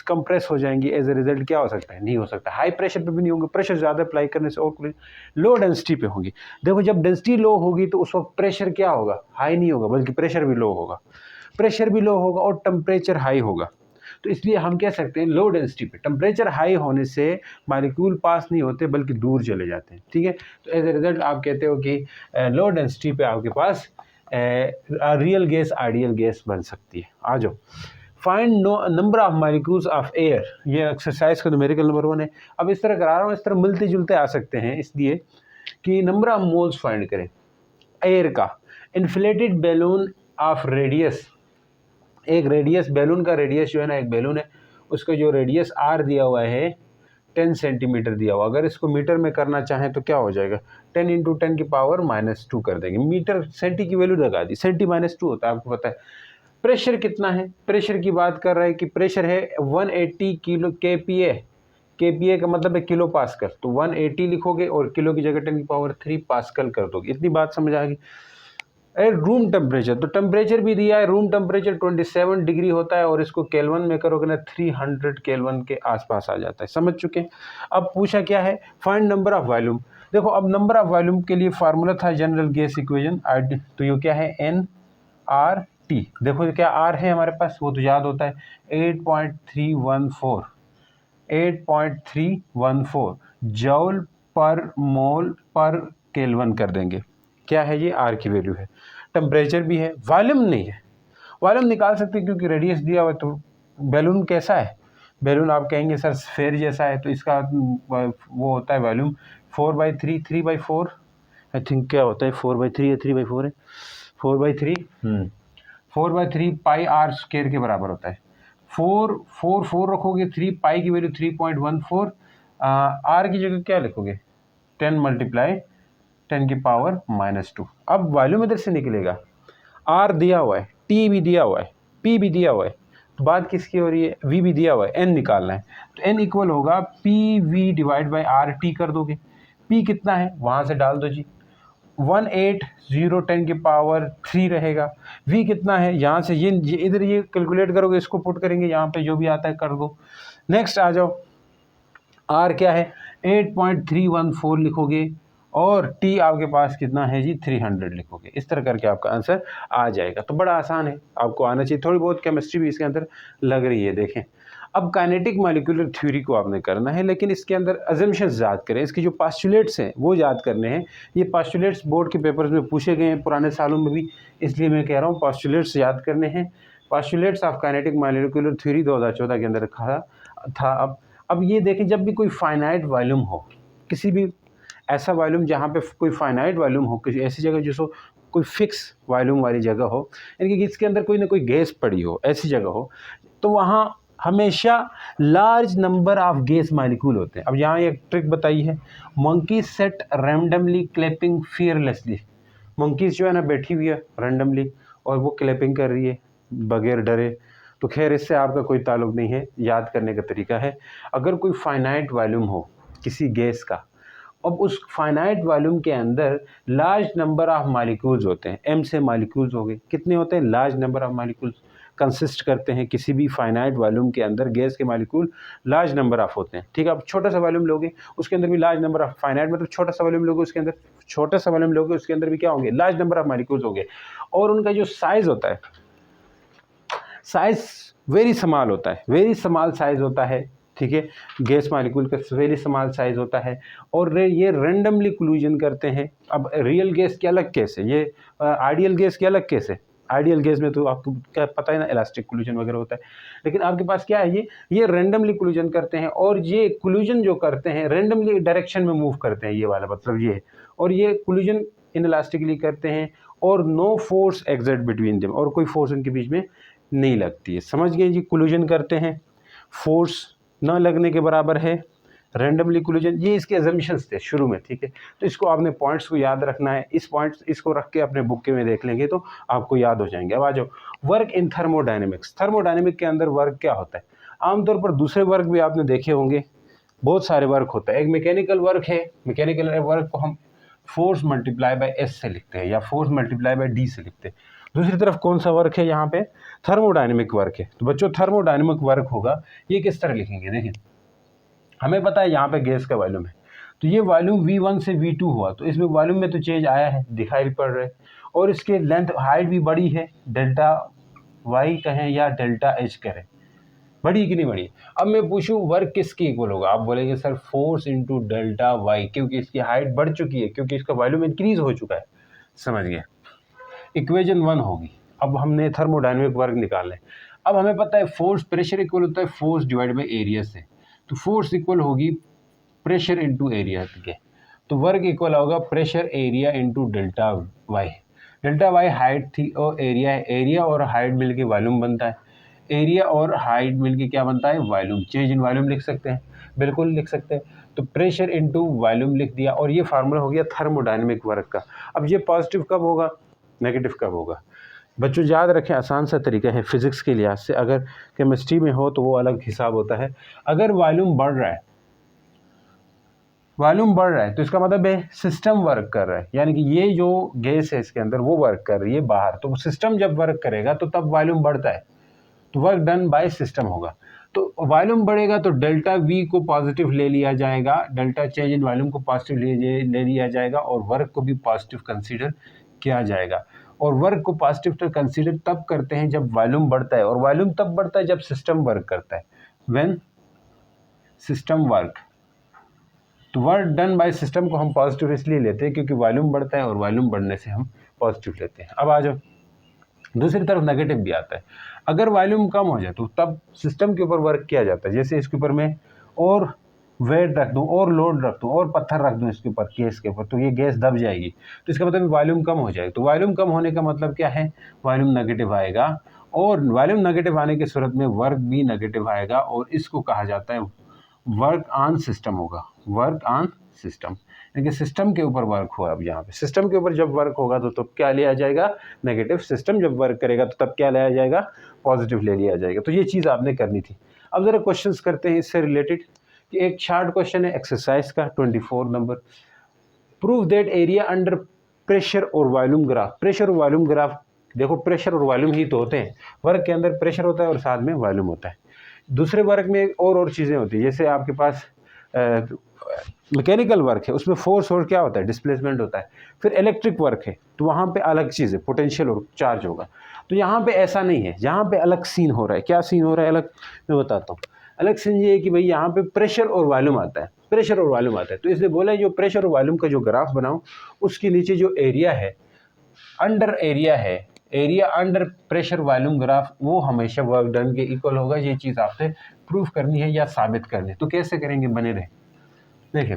कंप्रेस हो जाएंगी। एज ए रिजल्ट क्या हो सकता है? नहीं हो सकता। हाई प्रेशर पे भी नहीं होंगे, प्रेशर ज़्यादा अप्लाई करने से, और लो डेंसिटी पे होंगी। देखो जब डेंसिटी लो होगी तो उस वक्त प्रेशर क्या होगा? हाई नहीं होगा, बल्कि प्रेशर भी लो होगा। प्रेशर भी लो होगा और टेम्परेचर हाई होगा, तो इसलिए हम कह सकते हैं लो डेंसिटी पे टेम्परेचर हाई होने से मॉलिक्यूल पास नहीं होते बल्कि दूर चले जाते हैं, ठीक है। तो एज ए रिजल्ट आप कहते हो कि लो डेंसिटी पे आपके पास रियल गैस आइडियल गैस बन सकती है। आ जाओ, find number of molecules of air. ये एक्सरसाइज का न्यूमेरिकल नंबर 1 है। अब इस तरह करा रहा हूँ, इस तरह मिलते जुलते आ सकते हैं, इसलिए कि नंबर ऑफ मोल्स फाइंड करें एयर का। इन्फ्लेटेड बैलून ऑफ रेडियस, एक रेडियस, बैलून का रेडियस जो है ना, एक बैलून है, उसका जो रेडियस आर दिया हुआ है 10 सेंटीमीटर दिया हुआ। अगर इसको मीटर में करना चाहें तो क्या हो जाएगा? 10 इंटू 10 की पावर -2 कर देंगे। मीटर सेंटी की वैल्यू लगा दी, सेंटी -2 होता है, आपको पता है। प्रेशर कितना है? प्रेशर की बात कर रहे हैं कि प्रेशर है 180 किलो केपीए। केपीए का मतलब है किलो पास्कल, तो 180 लिखोगे और किलो की जगह 10 की पावर 3 पास्कल कर दोगे। इतनी बात समझ आ गई। रूम टेम्परेचर, तो टेम्परेचर भी दिया है, रूम टेम्परेचर 27 डिग्री होता है और इसको केल्विन में करोगे ना 300 केल्विन के आसपास आ जाता है। समझ चुके हैं। अब पूछा क्या है? Find number of volume. देखो अब नंबर ऑफ वॉल्यूम के लिए फार्मूला था जनरल गैस इक्वेशन, तो ये क्या है? NRT। देखो क्या आर है हमारे पास, वो तो याद होता है 8.314 जॉल पर मोल पर केल्विन कर देंगे। क्या है ये? आर की वैल्यू है। टेम्परेचर भी है, वॉल्यूम नहीं है। वॉल्यूम निकाल सकते हैं क्योंकि रेडियस दिया हुआ है। तो बैलून कैसा है? बैलून आप कहेंगे सर स्फेयर जैसा है, तो इसका वो होता है वॉल्यूम 4/3, 3/4 आई थिंक। क्या होता है 4/3 या 3/4 है? 4/3, 4/3 पाई आर स्क्वायर के बराबर होता है। 4 रखोगे, 3 पाई की वैल्यू 3.14, आर की जगह क्या लिखोगे? 10 × 10 की पावर -2। अब वॉल्यूम इधर से निकलेगा, आर दिया हुआ है, टी भी दिया हुआ है, पी भी दिया हुआ है, तो बात किसकी हो रही है? वी भी दिया हुआ है, एन निकालना है। तो एन इक्वल होगा P V divide by R T कर दोगे। पी कितना है वहाँ से डाल दो जी, 180 10 की पावर 3 रहेगा। वी कितना है यहाँ से, ये इधर ये कैलकुलेट करोगे, इसको पुट करेंगे, यहाँ पे जो भी आता है कर दो। नेक्स्ट आ जाओ, आर क्या है? 8.314 लिखोगे और टी आपके पास कितना है जी? 300 लिखोगे। इस तरह करके आपका आंसर आ जाएगा। तो बड़ा आसान है, आपको आना चाहिए। थोड़ी बहुत केमिस्ट्री भी इसके अंदर लग रही है। देखें अब काइनेटिक मॉलिक्यूलर थ्योरी को आपने करना है, लेकिन इसके अंदर अजम्पशंस याद करें, इसकी जो पास्टुलेट्स हैं वो याद करने हैं। ये पास्टुलेट्स बोर्ड के पेपर्स में पूछे गए हैं पुराने सालों में भी, इसलिए मैं कह रहा हूँ पास्टुलेट्स याद करने हैं। Postulates of kinetic molecular theory 2014 के अंदर रखा था। अब ये देखें, जब भी कोई फाइनाइट वॉल्यूम हो, किसी भी ऐसा वॉल्यूम जहाँ पे कोई फाइनाइट वॉल्यूम हो, किसी ऐसी जगह जिसको कोई फिक्स वॉल्यूम वाली जगह हो, यानी कि इसके अंदर कोई ना कोई गैस पड़ी हो, ऐसी जगह हो, तो वहाँ हमेशा large number of gas molecule होते हैं। अब यहाँ एक ट्रिक बताई है, monkey set randomly clapping fearlessly. Monkeys जो है ना बैठी हुई है रैंडमली और वो क्लैपिंग कर रही है बगैर डरे। तो खैर इससे आपका कोई ताल्लुक नहीं है, याद करने का तरीका है। अगर कोई फाइनाइट वॉल्यूम हो किसी गैस का, अब उस फाइनाइट वॉल्यूम के अंदर लार्ज नंबर ऑफ मॉलिक्यूल्स होते हैं, m से मॉलिक्यूल्स हो गए, कितने होते हैं? Large number of molecules consist करते हैं किसी भी फाइनाइट वॉल्यूम के अंदर। गैस के मॉलिक्यूल लार्ज नंबर ऑफ होते हैं, ठीक है। अब छोटा सा वॉल्यूम लोगे उसके अंदर भी लार्ज नंबर ऑफ, फाइनाइट मतलब छोटा सा वॉल्यूम लोगे उसके अंदर, छोटा सा वॉल्यूम लोगे उसके अंदर भी क्या होंगे? लार्ज नंबर ऑफ मॉलिक्यूल्स होंगे। और उनका जो साइज होता है, साइज वेरी स्मॉल होता है, वेरी स्मॉल साइज होता है, ठीक है। गैस मालिक्यूल का वेरी स्मॉल साइज होता है और ये रेंडमली कोलिजन करते हैं। अब रियल गैस की अलग केस है, ये आइडियल गैस की अलग केस है। आइडियल गैस में तो आपको क्या पता है ना, इलास्टिक कोलिजन वगैरह होता है, लेकिन आपके पास क्या है, ये रेंडमली कोलिजन करते हैं और ये कोलिजन जो करते हैं रेंडमली डायरेक्शन में मूव करते हैं, ये वाला मतलब ये है। और ये कोलिजन इनइलास्टिकली करते हैं और no force exert between them, और कोई फोर्स उनके बीच में नहीं लगती है। समझ गए जी, कोलिजन करते हैं, फोर्स ना लगने के बराबर है, रैंडमली कोलिजन, ये इसके अजम्पशंस थे शुरू में, ठीक है। तो इसको आपने पॉइंट्स को याद रखना है, इस पॉइंट्स इसको रख के अपने बुक के में देख लेंगे तो आपको याद हो जाएंगे। अब आ जाओ, वर्क इन थर्मोडायनेमिक्स। थर्मोडायनेमिक के अंदर वर्क क्या होता है? आमतौर पर दूसरे वर्क भी आपने देखे होंगे, बहुत सारे वर्क होता है। एक मैकेनिकल वर्क है, मैकेनिकल वर्क को हम फोर्स मल्टीप्लाई बाय एस से लिखते हैं या फोर्स मल्टीप्लाई बाय डी से लिखते हैं। दूसरी तरफ कौन सा वर्क है? यहाँ पे थर्मोडायनेमिक वर्क है। तो बच्चों थर्मोडायनेमिक वर्क होगा, ये किस तरह लिखेंगे? देखिए, हमें पता है यहाँ पे गैस का वॉल्यूम है, तो ये वॉल्यूम V1 से V2 हुआ, तो इसमें वॉल्यूम में तो चेंज आया है, दिखाई भी पड़ रहा है, और इसके लेंथ हाइट भी बड़ी है, डेल्टा वाई कहें या डेल्टा एच करें, बड़ी कि नहीं बड़ी। अब मैं पूछूं वर्क किसके इक्वल होगा? आप बोलेंगे sir force into delta Y, क्योंकि इसकी हाइट बढ़ चुकी है, क्योंकि इसका वॉल्यूम इंक्रीज हो चुका है। समझ गए? इक्वेशन 1 होगी। अब हमने थर्मोडायनेमिक वर्क निकालना है। अब हमें पता है फोर्स प्रेशर इक्वल होता है फोर्स डिवाइड बाई एरिया से, तो फोर्स इक्वल होगी प्रेशर इंटू एरिया के, तो वर्क इक्वल होगा pressure area into delta Y. Delta Y height थी और एरिया है, एरिया और हाइट मिलके वॉल्यूम बनता है, एरिया और हाइट मिलके क्या बनता है? वॉल्यूम। चेंज इन वॉल्यूम लिख सकते हैं, बिल्कुल लिख सकते हैं। तो प्रेशर इंटू वॉल्यूम लिख दिया, और ये फार्मूला हो गया थर्मोडायनेमिक वर्क का। अब ये पॉजिटिव कब होगा, नेगेटिव कब होगा? बच्चों याद रखें, आसान सा तरीका है फिजिक्स के लिहाज से। अगर केमिस्ट्री में हो तो वो अलग हिसाब होता है। अगर वॉल्यूम बढ़ रहा है, वॉल्यूम बढ़ रहा है तो इसका मतलब है सिस्टम वर्क कर रहा है, यानी कि ये जो गैस है इसके अंदर वो वर्क कर रही है बाहर, तो सिस्टम जब वर्क करेगा तो तब वॉल्यूम बढ़ता है, तो वर्क डन बाय सिस्टम होगा। तो वॉल्यूम बढ़ेगा तो डेल्टा वी को पॉजिटिव ले लिया जाएगा, डेल्टा चेंज इन वॉल्यूम को पॉजिटिव ले लिया जाएगा, और वर्क को भी पॉजिटिव कंसीडर किया जाएगा। और वर्क को पॉजिटिव कंसीडर तब करते हैं जब वॉल्यूम बढ़ता है, और वॉल्यूम तब बढ़ता है जब सिस्टम वर्क करता है, व्हेन सिस्टम वर्क। तो वर्क डन बाय सिस्टम को हम पॉजिटिव इसलिए लेते हैं क्योंकि वॉल्यूम बढ़ता है, और वॉल्यूम बढ़ने से हम पॉजिटिव लेते हैं। अब आ जाओ, दूसरी तरफ नेगेटिव भी आता है। अगर वॉल्यूम कम हो जाए तो तब सिस्टम के ऊपर वर्क किया जाता है, जैसे इसके ऊपर मैं और वेट रख दूं और लोड रख दूं और पत्थर रख दूं इसके ऊपर, गैस के ऊपर, तो ये गैस दब जाएगी, तो इसका मतलब वॉल्यूम कम हो जाएगी। तो वॉल्यूम कम होने का मतलब क्या है? वॉल्यूम नेगेटिव आएगा, और वॉल्यूम नेगेटिव आने की सूरत में वर्क भी नेगेटिव आएगा, और इसको कहा जाता है वर्क ऑन सिस्टम होगा, वर्क ऑन सिस्टम, यानी कि सिस्टम के ऊपर वर्क हुआ। अब यहाँ पे सिस्टम के ऊपर जब वर्क होगा तो तब क्या लिया जाएगा? नेगेटिव। सिस्टम जब वर्क करेगा तो तब क्या लिया जाएगा? पॉजिटिव ले लिया जाएगा। तो ये चीज़ आपने करनी थी। अब ज़रा क्वेश्चंस करते हैं इससे रिलेटेड, कि एक शार्ट क्वेश्चन है एक्सरसाइज का 24 number. Prove that area under pressure और वॉल्यूम ग्राफ। प्रेशर और वॉल्यूम ग्राफ, देखो प्रेशर और वॉल्यूम ही तो होते हैं, वर्क के अंदर प्रेशर होता है और साथ में वॉल्यूम होता है। दूसरे वर्क में और चीज़ें होती है, जैसे आपके पास मैकेनिकल वर्क है, उसमें फोर्स और क्या होता है? डिस्प्लेसमेंट होता है। फिर इलेक्ट्रिक वर्क है तो वहाँ पे अलग चीज़ है, पोटेंशियल और चार्ज होगा। तो यहाँ पे ऐसा नहीं है, यहाँ पे अलग सीन हो रहा है। क्या सीन हो रहा है अलग? मैं बताता हूँ। अलग सीन ये है कि भाई यहाँ पे प्रेशर और वॉल्यूम आता है, प्रेशर और वॉल्यूम आता है, तो इसलिए बोला जो प्रेशर और वॉल्यूम का जो ग्राफ बनाओ, उसके नीचे जो एरिया है, अंडर एरिया है, area under pressure volume graph, वो हमेशा वर्क डन के इक्वल होगा। ये चीज़ आपसे प्रूफ करनी है या साबित करनी है। तो कैसे करेंगे? बने रहे। देखिए,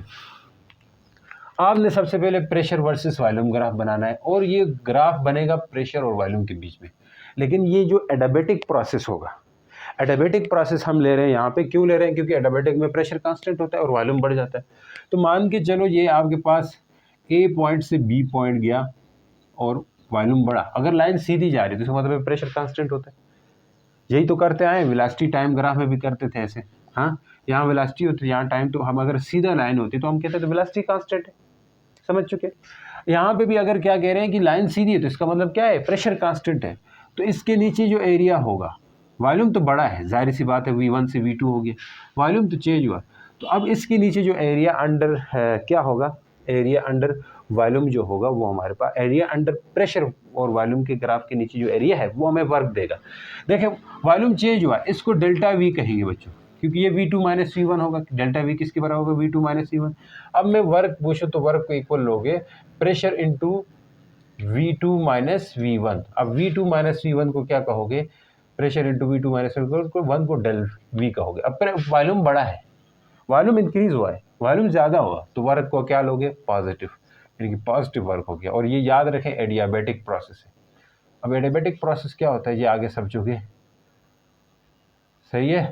आपने सबसे पहले प्रेशर वर्सेस वॉल्यूम ग्राफ बनाना है, और ये ग्राफ बनेगा प्रेशर और वॉल्यूम के बीच में। लेकिन ये जो एडियाबैटिक प्रोसेस होगा, एडियाबैटिक प्रोसेस हम ले रहे हैं यहाँ पे, क्यों ले रहे हैं? क्योंकि एडियाबैटिक में प्रेशर कांस्टेंट होता है और वॉल्यूम बढ़ जाता है। तो मान के चलो ये आपके पास ए पॉइंट से बी पॉइंट गया और वॉल्यूम बढ़ा। अगर लाइन सीधी जा रही है तो इसका मतलब प्रेशर कांस्टेंट होता है। यही तो करते आए, वेलोसिटी टाइम ग्राफ में भी करते थे ऐसे। हाँ, यहाँ वेलोसिटी होती है, यहाँ टाइम, तो हम अगर सीधा लाइन होती तो हम कहते थे वेलोसिटी कांस्टेंट है। समझ चुके? यहाँ पे भी अगर क्या कह रहे हैं कि लाइन सीधी है तो इसका मतलब क्या है? प्रेशर कांस्टेंट है। तो इसके नीचे जो एरिया होगा, वॉल्यूम तो बड़ा है, जाहिर सी बात है, V1 से V2 हो गया, वॉल्यूम तो चेंज हुआ। तो अब इसके नीचे जो एरिया अंडर क्या होगा? एरिया अंडर वॉल्यूम जो होगा वो हमारे पास एरिया अंडर प्रेशर और वॉल्यूम के ग्राफ के नीचे जो एरिया है वो हमें वर्क देगा। देखें, वॉल्यूम चेंज हुआ, इसको डेल्टा वी कहेंगे बच्चों, क्योंकि ये V2 माइनस V1 होगा, डेल्टा V किसके बराबर होगा, V2 माइनस V1। अब मैं वर्क पूछूँ तो वर्क को इक्वल लोगे pressure into V2 minus V1। अब V2 माइनस V1 को क्या कहोगे, pressure into V2 minus V1 को डेल V कहोगे। अब वॉल्यूम बड़ा है, वॉल्यूम इंक्रीज हुआ है, वॉल्यूम ज़्यादा हुआ तो वर्क को क्या लोगे, पॉजिटिव, यानी कि पॉजिटिव वर्क हो गया। और ये याद रखें एडियाबैटिक प्रोसेस है। अब एडियाबैटिक प्रोसेस क्या होता है, ये आगे समझोगे, सही है,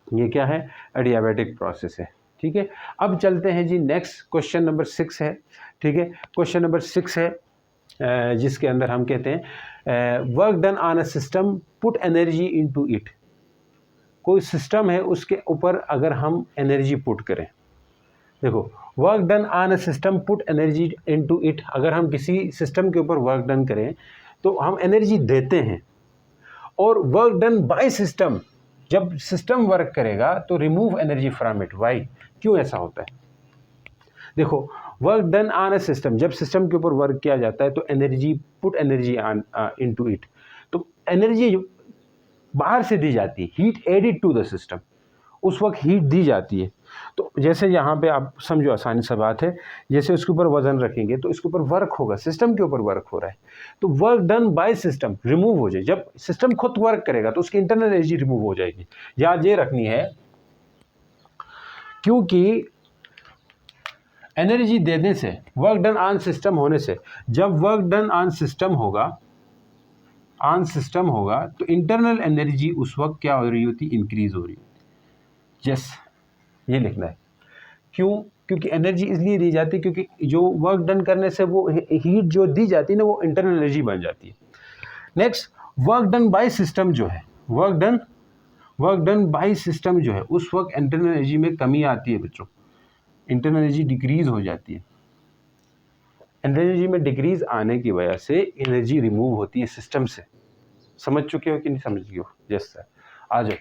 ये क्या है, एडियाबैटिक प्रोसेस है, ठीक है। अब चलते हैं जी नेक्स्ट, क्वेश्चन नंबर 6 है, ठीक है। क्वेश्चन नंबर 6 है जिसके अंदर हम कहते हैं work done on a system put energy into it. कोई सिस्टम है उसके ऊपर अगर हम एनर्जी पुट करें, देखो work done on a system put energy into it, अगर हम किसी सिस्टम के ऊपर वर्क डन करें तो हम एनर्जी देते हैं। और वर्क डन बाय सिस्टम, जब सिस्टम वर्क करेगा तो remove energy from it, why, क्यों ऐसा होता है। देखो work done on a system, जब सिस्टम के ऊपर वर्क किया जाता है तो energy, put energy on into it, तो एनर्जी बाहर से दी जाती है, heat added to the system, उस वक्त हीट दी जाती है। तो जैसे यहाँ पे आप समझो, आसानी सा बात है, जैसे उसके ऊपर वजन रखेंगे तो इसके ऊपर वर्क होगा, सिस्टम के ऊपर वर्क हो रहा है, तो work done by system remove हो जाए। जब सिस्टम खुद वर्क करेगा तो उसकी इंटरनल एनर्जी रिमूव हो जाएगी, याद ये रखनी है, क्योंकि एनर्जी देने से, वर्क डन ऑन सिस्टम होने से, जब वर्क डन ऑन सिस्टम होगा, ऑन सिस्टम होगा तो इंटरनल एनर्जी उस वक्त क्या हो रही होती, इंक्रीज हो रही होती। यस, ये लिखना है। क्यों, क्योंकि एनर्जी इसलिए दी जाती है क्योंकि जो वर्क डन करने से वो हीट जो दी जाती है ना, वो इंटरनल एनर्जी बन जाती है। Next, work done by system जो है, वर्क डन बाय सिस्टम जो है, उस वक्त इंटरनल एनर्जी में कमी आती है बच्चों, इंटरनल एनर्जी डिक्रीज हो जाती है। एनर्जी में डिक्रीज आने की वजह से एनर्जी रिमूव होती है सिस्टम से। समझ चुके हो कि नहीं समझ गए हो? यस सर, आ जाओ।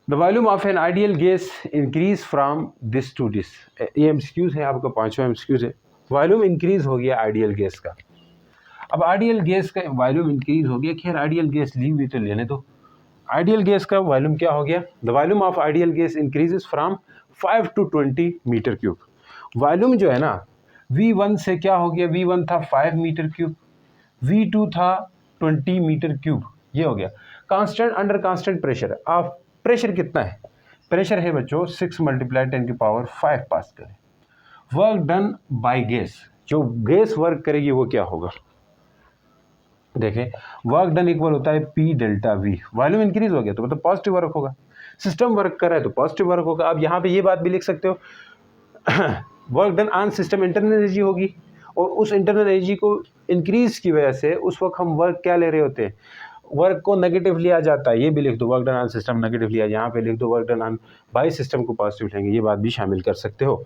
The volume of an ideal gas increase from this to this, ये एमसीक्यूज है, आपका 5वां एमसीक्यूज है। वॉल्यूम इंक्रीज हो गया आइडियल गैस का। अब आइडियल गैस का वॉल्यूम इंक्रीज हो गया, खैर आइडियल गैस लीव भी तो लेने दो। आइडियल गैस का वॉल्यूम क्या हो गया, the volume of ideal gas increases from 5 to 20 metre cube. Volume जो है ना, V1 से क्या हो गया, V1 था 5 मीटर क्यूब, V2 था 20 मीटर क्यूब, ये हो गया। कांस्टेंट, अंडर कांस्टेंट प्रेशर, आप प्रेशर कितना है, प्रेशर है बच्चों 6 × 10⁵ पास्कल है। वर्क डन बाय गैस, जो गैस वर्क करेगी वो क्या होगा, देखें वर्क डन इक्वल होता है P delta V। Volume increase हो गया तो मतलब पॉजिटिव वर्क होगा, सिस्टम वर्क कर रहा है तो पॉजिटिव वर्क होगा। अब यहाँ पे ये बात भी लिख सकते हो work done on system internal energy होगी, और उस इंटरनल एनर्जी को इंक्रीज की वजह से उस वक्त हम वर्क क्या ले रहे होते हैं, वर्क को नेगेटिव लिया जाता है। ये भी लिख दो, work done on system negative लिया, यहाँ पे लिख दो work done on by system को पॉजिटिव लेंगे, ये बात भी शामिल कर सकते हो।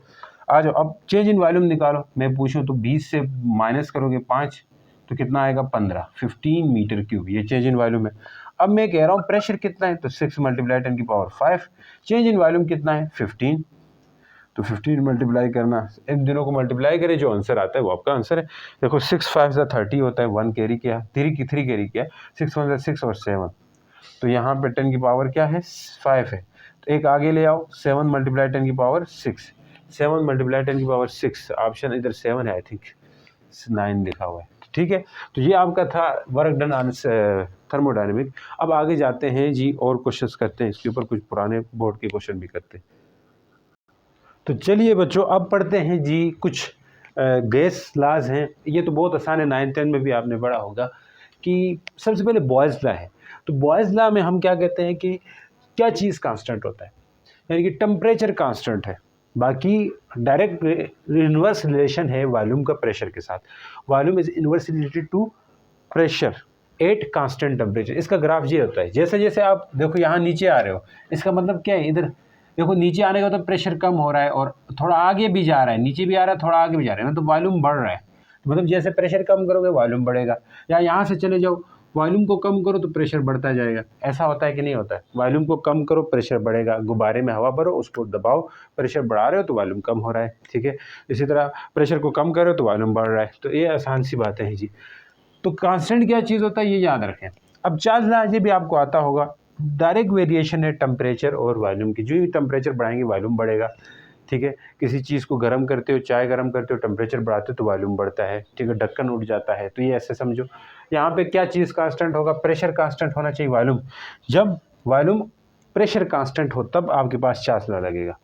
आ जाओ, अब चेंज इन वॉल्यूम निकालो। मैं पूछूं तो 20 से माइनस करोगे 5 तो कितना आएगा 15 मीटर क्यूब, ये चेंज इन वॉल्यूम है। अब मैं कह रहा हूँ प्रेशर कितना है, तो 6 × 10⁵, चेंज इन वॉल्यूम कितना है 15, तो 15 मल्टीप्लाई करना, इन दिनों को मल्टीप्लाई करें, जो आंसर आता है वो आपका आंसर है। देखो 6 × 5 = 30 होता है, 1 कैरी किया, 3 कैरी किया, 6 × 1 = 6 और 7, तो यहाँ पे 10 की पावर क्या है 5 है, तो एक आगे ले आओ, 7 × 10⁶, 7 × 10⁶, ऑप्शन इधर 7 है, आई थिंक 9 लिखा हुआ है, ठीक है। तो ये आपका था वर्क डन ऑन थर्मोडायनेमिक। अब आगे जाते हैं जी और क्वेश्चंस करते हैं, इसके ऊपर कुछ पुराने बोर्ड के क्वेश्चन भी करते हैं। तो चलिए बच्चों, अब पढ़ते हैं जी कुछ गैस लाज हैं। ये तो बहुत आसान है, 9th 10th में भी आपने पढ़ा होगा कि सबसे पहले बॉयज़ लॉ है। तो बॉयज़ लॉ में हम क्या कहते हैं कि क्या चीज़ कांस्टेंट होता है, यानी कि टेम्परेचर कांस्टेंट है, बाकी डायरेक्ट इन्वर्स रिलेशन है वॉल्यूम का प्रेशर के साथ। Volume is inversely related to pressure at constant temperature. इसका ग्राफ ये होता है, जैसे जैसे आप देखो यहाँ नीचे आ रहे हो, इसका मतलब क्या है, इधर देखो नीचे आने का तो प्रेशर कम हो रहा है और थोड़ा आगे भी जा रहा है, नीचे भी आ रहा है थोड़ा आगे भी जा रहा है ना, तो वॉल्यूम बढ़ रहा है। तो मतलब जैसे प्रेशर कम करोगे वॉल्यूम बढ़ेगा, या यहाँ से चले जाओ वॉल्यूम को कम करो तो प्रेशर बढ़ता जाएगा। ऐसा होता है कि नहीं होता है, वॉल्यूम को कम करो प्रेशर बढ़ेगा, गुब्बारे में हवा भरो उसको दबाओ, प्रेशर बढ़ा रहे हो तो वॉल्यूम कम हो रहा है, ठीक है। इसी तरह प्रेशर को कम करो तो वॉल्यूम बढ़ रहा है, तो ये आसान सी बातें हैं जी। तो कांस्टेंट क्या चीज़ होता है ये याद रखें। अब चार्ज लॉ ये भी आपको आता होगा, डायरेक्ट वेरिएशन है टेम्परेचर और वॉल्यूम की। जो ही टेम्परेचर बढ़ाएंगे वॉल्यूम बढ़ेगा, ठीक है। किसी चीज़ को गर्म करते हो, चाय गर्म करते हो, टेम्परेचर बढ़ाते हो तो वॉल्यूम बढ़ता है, ठीक है, ढक्कन उठ जाता है। तो ये ऐसे समझो, यहाँ पे क्या चीज़ कांस्टेंट होगा, प्रेशर कांस्टेंट होना चाहिए, वॉल्यूम। जब वॉल्यूम प्रेशर कांस्टेंट हो तब आपके पास चार्ज लगेगा,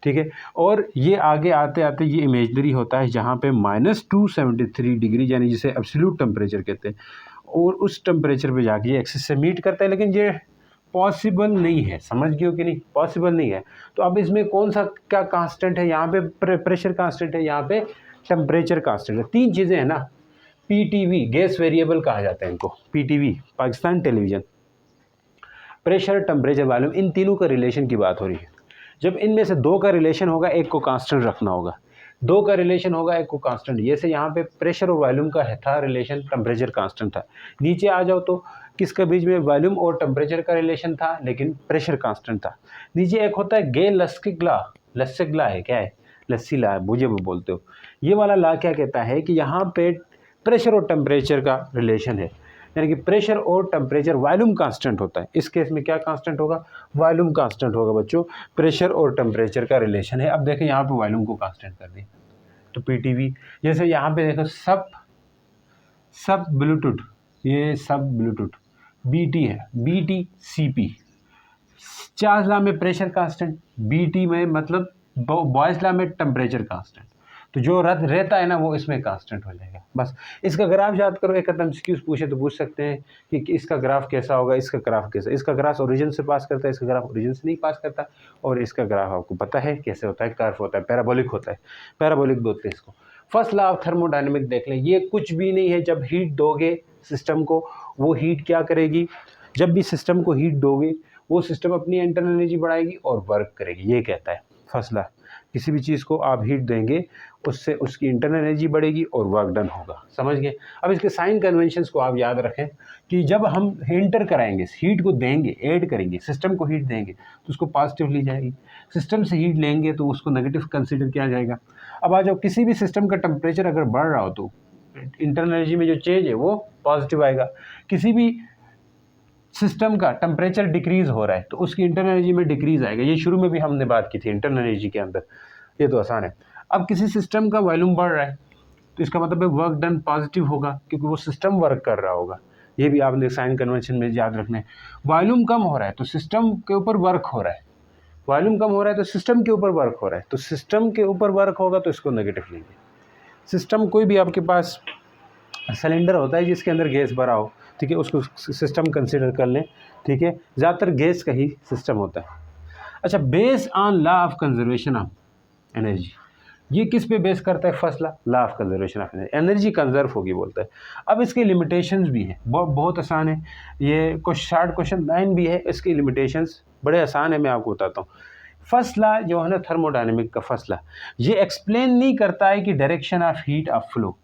ठीक है। और ये आगे आते आते ये इमेजनरी होता है जहाँ पे -273 डिग्री, यानी जिसे एब्सोल्यूट टेम्परेचर कहते हैं, और उस टेम्परेचर पे जाके ये एक्सिस से मीट करता है। लेकिन ये पॉसिबल नहीं है, समझ गए हो कि नहीं, पॉसिबल नहीं है। तो अब इसमें कौन सा क्या कांस्टेंट है, यहाँ पे प्रेशर कांस्टेंट है, यहाँ पे टेम्परेचर कांस्टेंट है। तीन चीज़ें हैं ना। पीटीवी गैस वेरिएबल कहा जाता है इनको, PTV Pakistan television, pressure, temperature, volume, इन तीनों का रिलेशन की बात हो रही है। जब इनमें से दो का रिलेशन होगा, एक को कांस्टेंट रखना होगा, दो का रिलेशन होगा, एक को कांस्टेंट। जैसे यहाँ पे प्रेशर और वॉल्यूम का है था रिलेशन, टेम्परेचर कांस्टेंट था। नीचे आ जाओ तो किसके बीच में वॉल्यूम और टेम्परेचर का रिलेशन था, लेकिन प्रेशर कांस्टेंट था। नीचे एक होता है गे लस्किक ला है, क्या है, लस्सी ला है, मुझे भी बोलते हो। ये वाला ला क्या कहता है कि यहाँ पे प्रेशर और टेम्परेचर का रिलेशन है, यानी कि प्रेशर और टेम्परेचर, वॉल्यूम कांस्टेंट होता है। इस केस में क्या कांस्टेंट होगा, वॉल्यूम कांस्टेंट होगा बच्चों। प्रेशर और टेम्परेचर का रिलेशन है। अब देखें यहाँ पे वॉल्यूम को कांस्टेंट कर दिया तो पीटीवी। जैसे यहाँ पे देखो सब ब्लूटूथ, ये सब ब्लूटूथ बीटी है, बीटी सीपी। चार्ज लॉ में प्रेशर कांस्टेंट, बीटी में मतलब बॉयज लॉ में टेम्परेचर कांस्टेंट। तो जो रद्द रहता है ना वो इसमें कांस्टेंट हो जाएगा। बस इसका ग्राफ याद करो। एक एमसीक्यूज पूछे तो पूछ सकते हैं कि इसका ग्राफ कैसा होगा, इसका ग्राफ कैसा। इसका ग्राफ ओरिजिन से पास करता है, इसका ग्राफ ओरिजिन से नहीं पास करता। और इसका ग्राफ आपको पता है कैसे होता है, कर्व होता है, पैराबोलिक होता है, पैराबोलिक बोलते हैं इसको। फर्स्ट लॉ ऑफ थर्मोडायनेमिक देख लें, ये कुछ भी नहीं है। जब हीट दोगे सिस्टम को, वो हीट क्या करेगी, जब भी सिस्टम को हीट दोगे वो सिस्टम अपनी इंटरनल एनर्जी बढ़ाएगी और वर्क करेगी, ये कहता है फर्स्ट लॉ। किसी भी चीज़ को आप हीट देंगे उससे उसकी इंटरनल एनर्जी बढ़ेगी और वर्क डन होगा, समझ गए। अब इसके साइन कन्वेंशंस को आप याद रखें कि जब हम एंटर कराएंगे, हीट को देंगे, ऐड करेंगे, सिस्टम को हीट देंगे तो उसको पॉजिटिव ली जाएगी। सिस्टम से हीट लेंगे तो उसको नेगेटिव कंसिडर किया जाएगा। अब आ जाओ, किसी भी सिस्टम का टेम्परेचर अगर बढ़ रहा हो तो इंटरनल एनर्जी में जो चेंज है वो पॉजिटिव आएगा। किसी भी सिस्टम का टेम्परेचर डिक्रीज हो रहा है तो उसकी इंटरनल एनर्जी में डिक्रीज आएगा। ये शुरू में भी हमने बात की थी इंटरनल एनर्जी के अंदर, ये तो आसान है। अब किसी सिस्टम का वॉल्यूम बढ़ रहा है तो इसका मतलब है वर्क डन पॉजिटिव होगा, क्योंकि वो सिस्टम वर्क कर रहा होगा। ये भी आपने साइन कन्वेंशन में याद रखना है। वॉल्यूम कम हो रहा है तो सिस्टम के ऊपर वर्क हो रहा है, वॉल्यूम कम हो रहा है तो सिस्टम के ऊपर वर्क हो रहा है। तो सिस्टम के ऊपर वर्क होगा तो इसको नेगेटिव लेंगे। सिस्टम, कोई भी आपके पास सिलेंडर होता है जिसके अंदर गैस भरा हो, ठीक है, उसको सिस्टम कंसिडर कर लें, ठीक है। ज़्यादातर गैस का ही सिस्टम होता है। अच्छा, base on law of conservation of energy, ये किस पे बेस करता है, first law of conservation of energy, energy conserve होगी बोलता है। अब इसके लिमिटेशंस भी हैं, बहुत आसान है। ये शार्ट क्वेश्चन 9 भी है, इसकी लिमिटेशंस बड़े आसान है, मैं आपको बताता हूँ। फर्स्ट लॉ जो है ना थर्मोडायनेमिक का फर्स्ट लॉ, ये एक्सप्लेन नहीं करता है कि direction of heat of flow,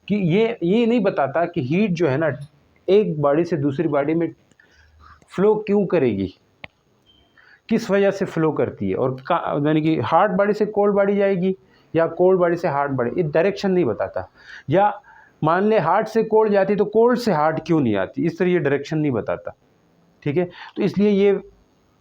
कि ये नहीं बताता कि हीट जो है ना एक बॉडी से दूसरी बॉडी में फ्लो क्यों करेगी, किस वजह से फ्लो करती है, और यानी कि हार्ड बॉडी से कोल्ड बॉडी जाएगी या कोल्ड बॉडी से हार्ड बॉडी, ये डायरेक्शन नहीं बताता। या मान ले हार्ड से कोल्ड जाती तो कोल्ड से हार्ड क्यों नहीं आती, इस तरह ये डायरेक्शन नहीं बताता, ठीक है। तो इसलिए ये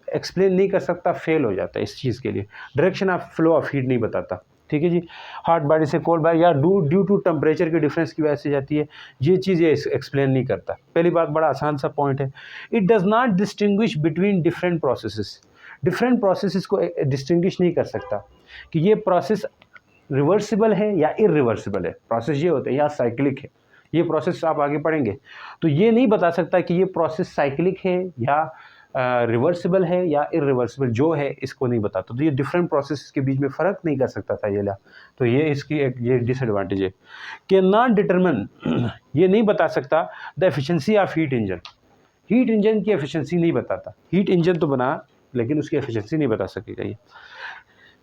एक्सप्लेन नहीं कर सकता, फेल हो जाता है इस चीज़ के लिए। Direction of flow of heat नहीं बताता, ठीक है जी। हार्ड बॉडी से कोल्ड बॉडी या ड्यू टू टेम्परेचर के डिफरेंस की वजह से जाती है, ये चीज़ ये एक्सप्लेन नहीं करता। पहली बात, बड़ा आसान सा पॉइंट है, it does not distinguish between different processes. Different processes को डिस्टिंग्विश नहीं कर सकता कि ये प्रोसेस रिवर्सिबल है या इरिवर्सिबल है। प्रोसेस ये होता है या साइक्लिक है, ये प्रोसेस आप आगे पढ़ेंगे। तो ये नहीं बता सकता कि ये प्रोसेस साइक्लिक है या रिवर्सिबल है या इरिवर्सिबल, जो है इसको नहीं बताता। तो ये डिफरेंट प्रोसेस के बीच में फ़र्क नहीं कर सकता था ये ला। तो ये इसकी एक ये डिसएडवांटेज है। कैन नॉट डिटरमिन, ये नहीं बता सकता the efficiency of heat engine. Heat engine की एफिशिएंसी नहीं बताता। हीट इंजन तो बना लेकिन उसकी एफिशिएंसी नहीं बता सकेगा ये।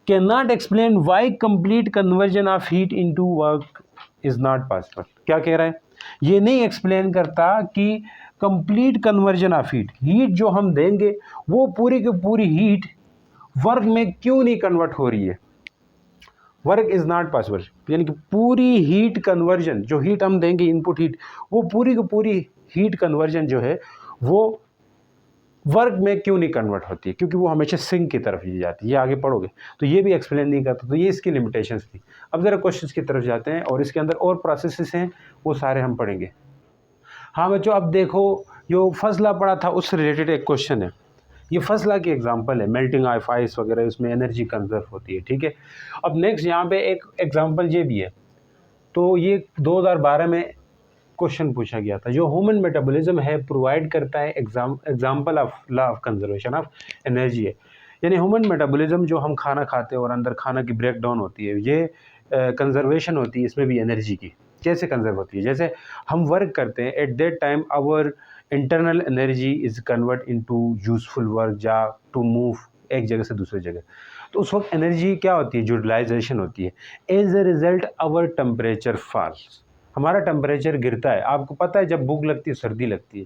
Can not explain why complete conversion of heat into work is not possible. क्या कह रहा है, ये नहीं एक्सप्लेन करता कि complete conversion of heat, heat जो हम देंगे वो पूरी की पूरी हीट वर्क में क्यों नहीं कन्वर्ट हो रही है। वर्क इज़ नॉट पॉसिबल, यानी कि पूरी हीट कन्वर्जन, जो हीट हम देंगे इनपुट हीट, वो पूरी की पूरी हीट कन्वर्जन जो है वो वर्क में क्यों नहीं कन्वर्ट होती है, क्योंकि वो हमेशा सिंक की तरफ ही जाती है। ये आगे पढ़ोगे तो ये भी एक्सप्लेन नहीं करता, तो ये इसकी लिमिटेशंस थी। अब ज़रा क्वेश्चंस की तरफ जाते हैं और इसके अंदर और प्रोसेसेस हैं, वो सारे हम पढ़ेंगे। हाँ बच्चों, अब देखो जो फर्स्ट लॉ पढ़ा था उससे रिलेटेड एक क्वेश्चन है। ये फर्स्ट लॉ की एग्जांपल है, मेल्टिंग ऑफ आइस वगैरह, उसमें एनर्जी कंजर्व होती है, ठीक है। अब नेक्स्ट यहाँ पे एक एग्जांपल ये भी है, तो ये 2012 में क्वेश्चन पूछा गया था। जो ह्यूमन मेटाबॉलिज्म है प्रोवाइड करता है example of law of conservation of energy है। यानी ह्यूमन मेटाबॉलिज्म जो हम खाना खाते हैं और अंदर खाना की ब्रेक डाउन होती है, ये कंजर्वेशन होती है इसमें भी एनर्जी की। कैसे कंजर्व होती है? जैसे हम वर्क करते हैं, at that time our internal energy is convert into useful work या टू मूव एक जगह से दूसरी जगह। तो उस वक्त एनर्जी क्या होती है? यूटिलाइजेशन होती है। As a result our temperature falls, हमारा टेम्परेचर गिरता है। आपको पता है जब भूख लगती है, सर्दी लगती है,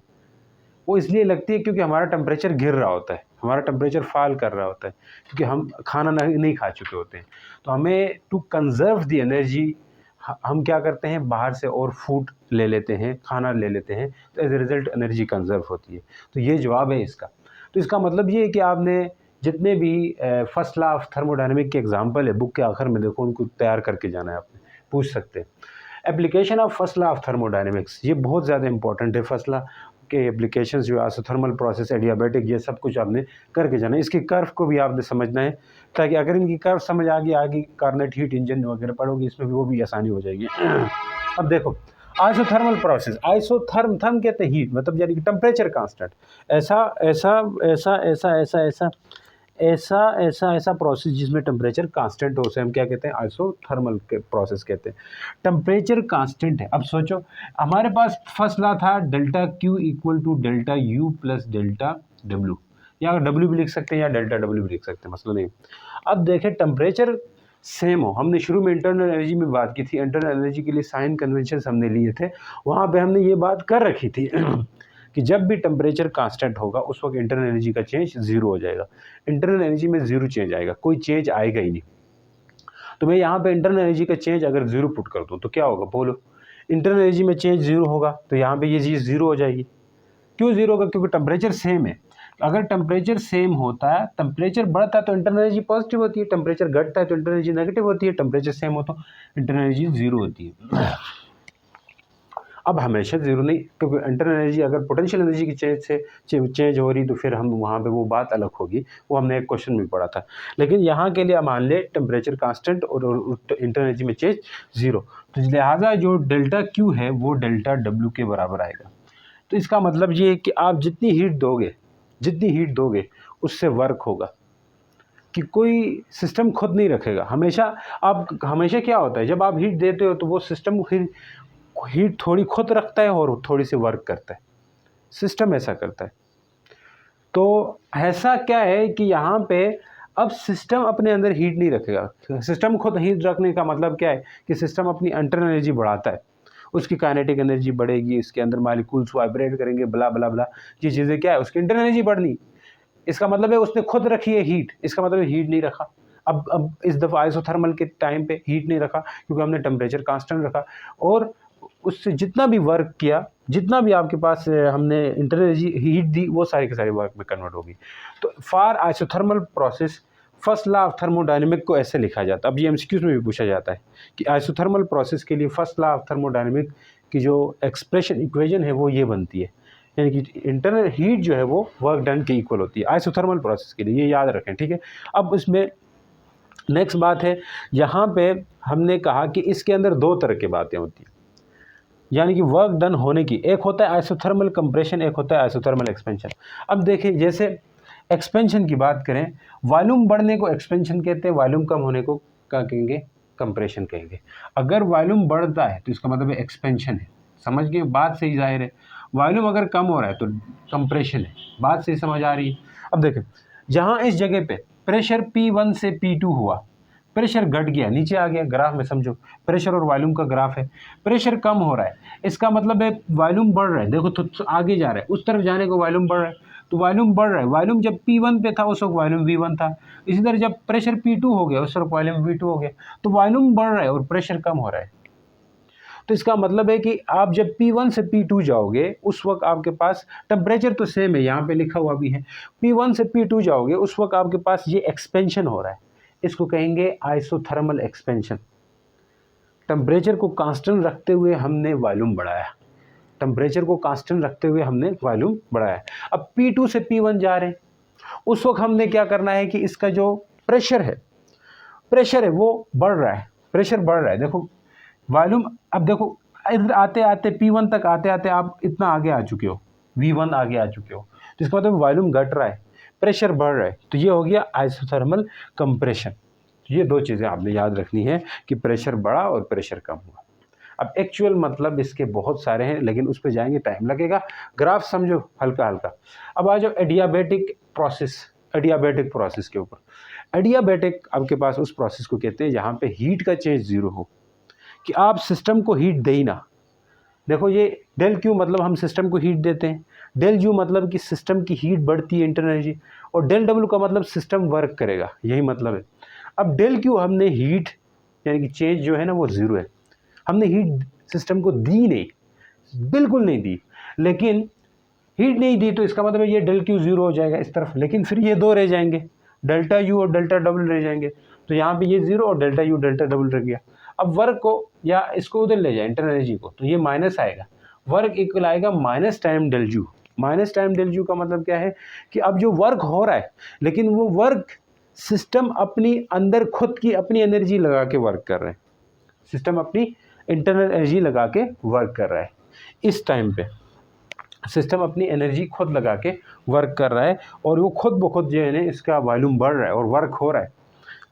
वो इसलिए लगती है क्योंकि हमारा टेम्परेचर गिर रहा होता है, हमारा टेम्परेचर फॉल कर रहा होता है, क्योंकि हम खाना नहीं खा चुके होते हैं। तो हमें टू कंजर्व द एनर्जी हम क्या करते हैं? बाहर से और फूड ले लेते हैं, खाना ले लेते हैं, तो as a result energy conserve होती है। तो ये जवाब है इसका। तो इसका मतलब ये है कि आपने जितने भी फर्स्ट लॉ ऑफ थर्मोडायनेमिक के एग्जांपल है बुक के आखिर में देखो, उनको तैयार करके जाना है, आपने पूछ सकते हैं। Application of first law of thermodynamics, ये बहुत ज़्यादा इंपॉर्टेंट है। फर्स्ट लॉ के एप्लीकेशंस जो आइसोथर्मल प्रोसेस, एडियाबैटिक, ये सब कुछ आपने करके जाना है। इसकी कर्व को भी आपने समझना है, ताकि अगर इनकी कर्व समझ आ गई, आगे कार्नेट हीट इंजन वगैरह पढ़ोगे इसमें भी, वो भी आसानी हो जाएगी। अब देखो आइसोथर्मल प्रोसेस, आइसोथर्म, थर्म कहते हैं हीट, मतलब यानी कि टेम्परेचर कांस्टेंट। ऐसा ऐसा ऐसा ऐसा ऐसा ऐसा ऐसा ऐसा ऐसा प्रोसेस जिसमें टेम्परेचर कांस्टेंट हो, उसे हम क्या कहते हैं? आइसोथर्मल के प्रोसेस कहते हैं। टेम्परेचर कांस्टेंट है। अब सोचो, हमारे पास फर्स्ट लॉ था delta Q equal to delta U plus delta W, या डब्ल्यू भी लिख सकते हैं या डेल्टा डब्ल्यू भी लिख सकते हैं, मसला नहीं। अब देखें टेम्परेचर सेम हो, हमने शुरू में इंटरनल एनर्जी में बात की थी, इंटरनल एनर्जी के लिए साइन कन्वेंशन हमने लिए थे, वहाँ पे हमने ये बात कर रखी थी कि जब भी टेम्परेचर कांस्टेंट होगा उस वक्त इंटरनल एनर्जी का चेंज जीरो हो जाएगा। इंटरनल एनर्जी में जीरो चेंज आएगा, कोई चेंज आएगा ही नहीं। तो मैं यहाँ पे इंटरनल एनर्जी का चेंज अगर जीरो पुट कर दूँ तो क्या होगा? बोलो, इंटरनल एनर्जी में चेंज जीरो होगा, तो यहाँ पे ये चीज़ जीरो हो जाएगी। क्यों जीरो होगा? क्योंकि टेम्परेचर सेम है। अगर टेम्परेचर सेम होता है, टेम्परेचर बढ़ता है तो इंटरनल एनर्जी पॉजिटिव होती है, टेम्परेचर घटता है तो इंटरनल एनर्जी नेगेटिव होती है, टेम्परेचर सेम हो तो इंटरनल एनर्जी जीरो होती है। अब हमेशा जीरो नहीं, क्योंकि इंटरनल एनर्जी अगर पोटेंशियल एनर्जी की चेंज हो रही तो फिर हम वहाँ पे वो बात अलग होगी, वो हमने एक क्वेश्चन में पढ़ा था। लेकिन यहाँ के लिए मान ले टेम्परेचर कांस्टेंट और इंटरनल एनर्जी में चेंज जीरो, तो लिहाजा जो डेल्टा क्यू है वो डेल्टा डब्ल्यू के बराबर आएगा। तो इसका मतलब ये है कि आप जितनी हीट दोगे उससे वर्क होगा, कि कोई सिस्टम खुद नहीं रखेगा। हमेशा क्या होता है, जब आप हीट देते हो तो वो सिस्टम फिर हीट थोड़ी खुद रखता है और थोड़ी सी वर्क करता है, सिस्टम ऐसा करता है। तो ऐसा क्या है कि यहाँ पे अब सिस्टम अपने अंदर हीट नहीं रखेगा। सिस्टम खुद हीट रखने का मतलब क्या है कि सिस्टम अपनी इंटरनल एनर्जी बढ़ाता है, उसकी काइनेटिक एनर्जी बढ़ेगी, इसके अंदर मालिक्यूल्स वाइब्रेट करेंगे, ब्ला ब्ला ब्ला, ये चीज़ें क्या है, उसकी इंटरनल एनर्जी बढ़नी। इसका मतलब है उसने खुद रखी है हीट, इसका मतलब हीट नहीं रखा। अब इस दफ़ा आइसोथर्मल के टाइम पे हीट नहीं रखा क्योंकि हमने टेम्परेचर कांस्टेंट रखा, और उससे जितना भी वर्क किया, जितना भी आपके पास हमने इंटरनल एनर्जी हीट दी, वो सारी के सारी वर्क में कन्वर्ट होगी। तो for isothermal process first law of thermodynamic को ऐसे लिखा जाता है। अब ये एमसीक्यूज में भी पूछा जाता है कि आइसोथर्मल प्रोसेस के लिए फर्स्ट लॉ ऑफ थर्मोडायनेमिक की जो एक्सप्रेशन इक्वेशन है वो ये बनती है, यानी कि इंटरनल हीट जो है वो वर्क डन के इक्वल होती है आइसोथर्मल प्रोसेस के लिए, ये याद रखें, ठीक है। अब इसमें नेक्स्ट बात है, यहाँ पे हमने कहा कि इसके अंदर दो तरह की बातें होती हैं, यानी कि वर्क डन होने की, एक होता है आइसोथर्मल कंप्रेशन, एक होता है आइसोथर्मल एक्सपेंशन। अब देखिए, जैसे एक्सपेंशन की बात करें, वॉल्यूम बढ़ने को एक्सपेंशन कहते हैं, वॉल्यूम कम होने को क्या कहेंगे? कंप्रेशन कहेंगे। अगर वॉल्यूम बढ़ता है तो इसका मतलब है एक्सपेंशन है, समझ गए? बात सही जाहिर है। वॉल्यूम अगर कम हो रहा है तो कंप्रेशन है, बात सही समझ आ रही है। अब देखें, जहाँ इस जगह पे प्रेशर P1 से P2 हुआ, प्रेशर घट गया, नीचे आ गया, ग्राफ में समझो, प्रेशर और वॉल्यूम का ग्राफ है। प्रेशर कम हो रहा है, इसका मतलब है वॉल्यूम बढ़ रहा है, देखो तो आगे जा रहा है, उस तरफ जाने को वॉल्यूम बढ़ रहा है, तो वॉल्यूम बढ़ रहा है। वॉल्यूम जब P1 पे था उस वक्त वॉल्यूम V1 था, इसी तरह जब प्रेशर P2 हो गया उस वक्त वॉल्यूम V2 हो गया, तो वॉल्यूम बढ़ रहा है और प्रेशर कम हो रहा है। तो इसका मतलब है कि आप जब P1 से P2 जाओगे उस वक्त आपके पास टेम्परेचर तो सेम है, यहाँ पे लिखा हुआ भी है, P1 से P2 जाओगे उस वक्त आपके पास ये एक्सपेंशन हो रहा है, इसको कहेंगे आइसोथर्मल एक्सपेंशन। टेम्परेचर को कांस्टेंट रखते हुए हमने वॉल्यूम बढ़ाया, टेम्परेचर को कांस्टेंट रखते हुए हमने वॉल्यूम बढ़ाया। अब P2 से P1 जा रहे हैं, उस वक्त हमने क्या करना है कि इसका जो प्रेशर है वो बढ़ रहा है, प्रेशर बढ़ रहा है। देखो वॉल्यूम, अब देखो इधर आते आते P1 तक आते आते आप इतना आगे आ चुके हो, V1 आगे आ चुके हो, तो इसका मतलब वॉल्यूम घट रहा है, प्रेशर बढ़ रहा है, तो ये हो गया आइसोथर्मल कंप्रेशन। ये दो चीज़ें आपने याद रखनी है कि प्रेशर बढ़ा और प्रेशर कम हुआ। अब एक्चुअल मतलब इसके बहुत सारे हैं, लेकिन उस पर जाएंगे टाइम लगेगा, ग्राफ समझो हल्का हल्का। अब आ जाओ एडियाबेटिक प्रोसेस के ऊपर। एडियाबेटिक आपके पास उस प्रोसेस को कहते हैं जहाँ पे हीट का चेंज जीरो हो, कि आप सिस्टम को हीट दे ही ना। देखो ये डेल क्यू मतलब हम सिस्टम को हीट देते हैं, डेल यू मतलब कि सिस्टम की हीट बढ़ती है इंटरनल एनर्जी, और डेल डब्ल्यू का मतलब सिस्टम वर्क करेगा, यही मतलब है। अब डेल क्यू हमने हीट यानी कि चेंज जो है ना वो ज़ीरो है, हमने हीट सिस्टम को दी नहीं, बिल्कुल नहीं दी, लेकिन हीट नहीं दी तो इसका मतलब ये डेल क्यू ज़ीरो हो जाएगा इस तरफ, लेकिन फिर ये दो रह जाएंगे, डेल्टा यू और डेल्टा डबल रह जाएंगे, तो यहाँ पे ये ज़ीरो और डेल्टा यू डेल्टा डबल रह गया। अब वर्क को या इसको उधर ले जाए इंटरनल एनर्जी को, तो ये माइनस आएगा, वर्क इक्वल आएगा minus time del U. Minus time del U का मतलब क्या है कि अब जो वर्क हो रहा है, लेकिन वो वर्क सिस्टम अपनी अंदर खुद की अपनी एनर्जी लगा के वर्क कर रहे हैं, सिस्टम अपनी इंटरनल एनर्जी लगा के वर्क कर रहा है। इस टाइम पे सिस्टम अपनी एनर्जी खुद लगा के वर्क कर रहा है, और वो खुद ब खुद जो है ना इसका वॉल्यूम बढ़ रहा है और वर्क हो रहा है।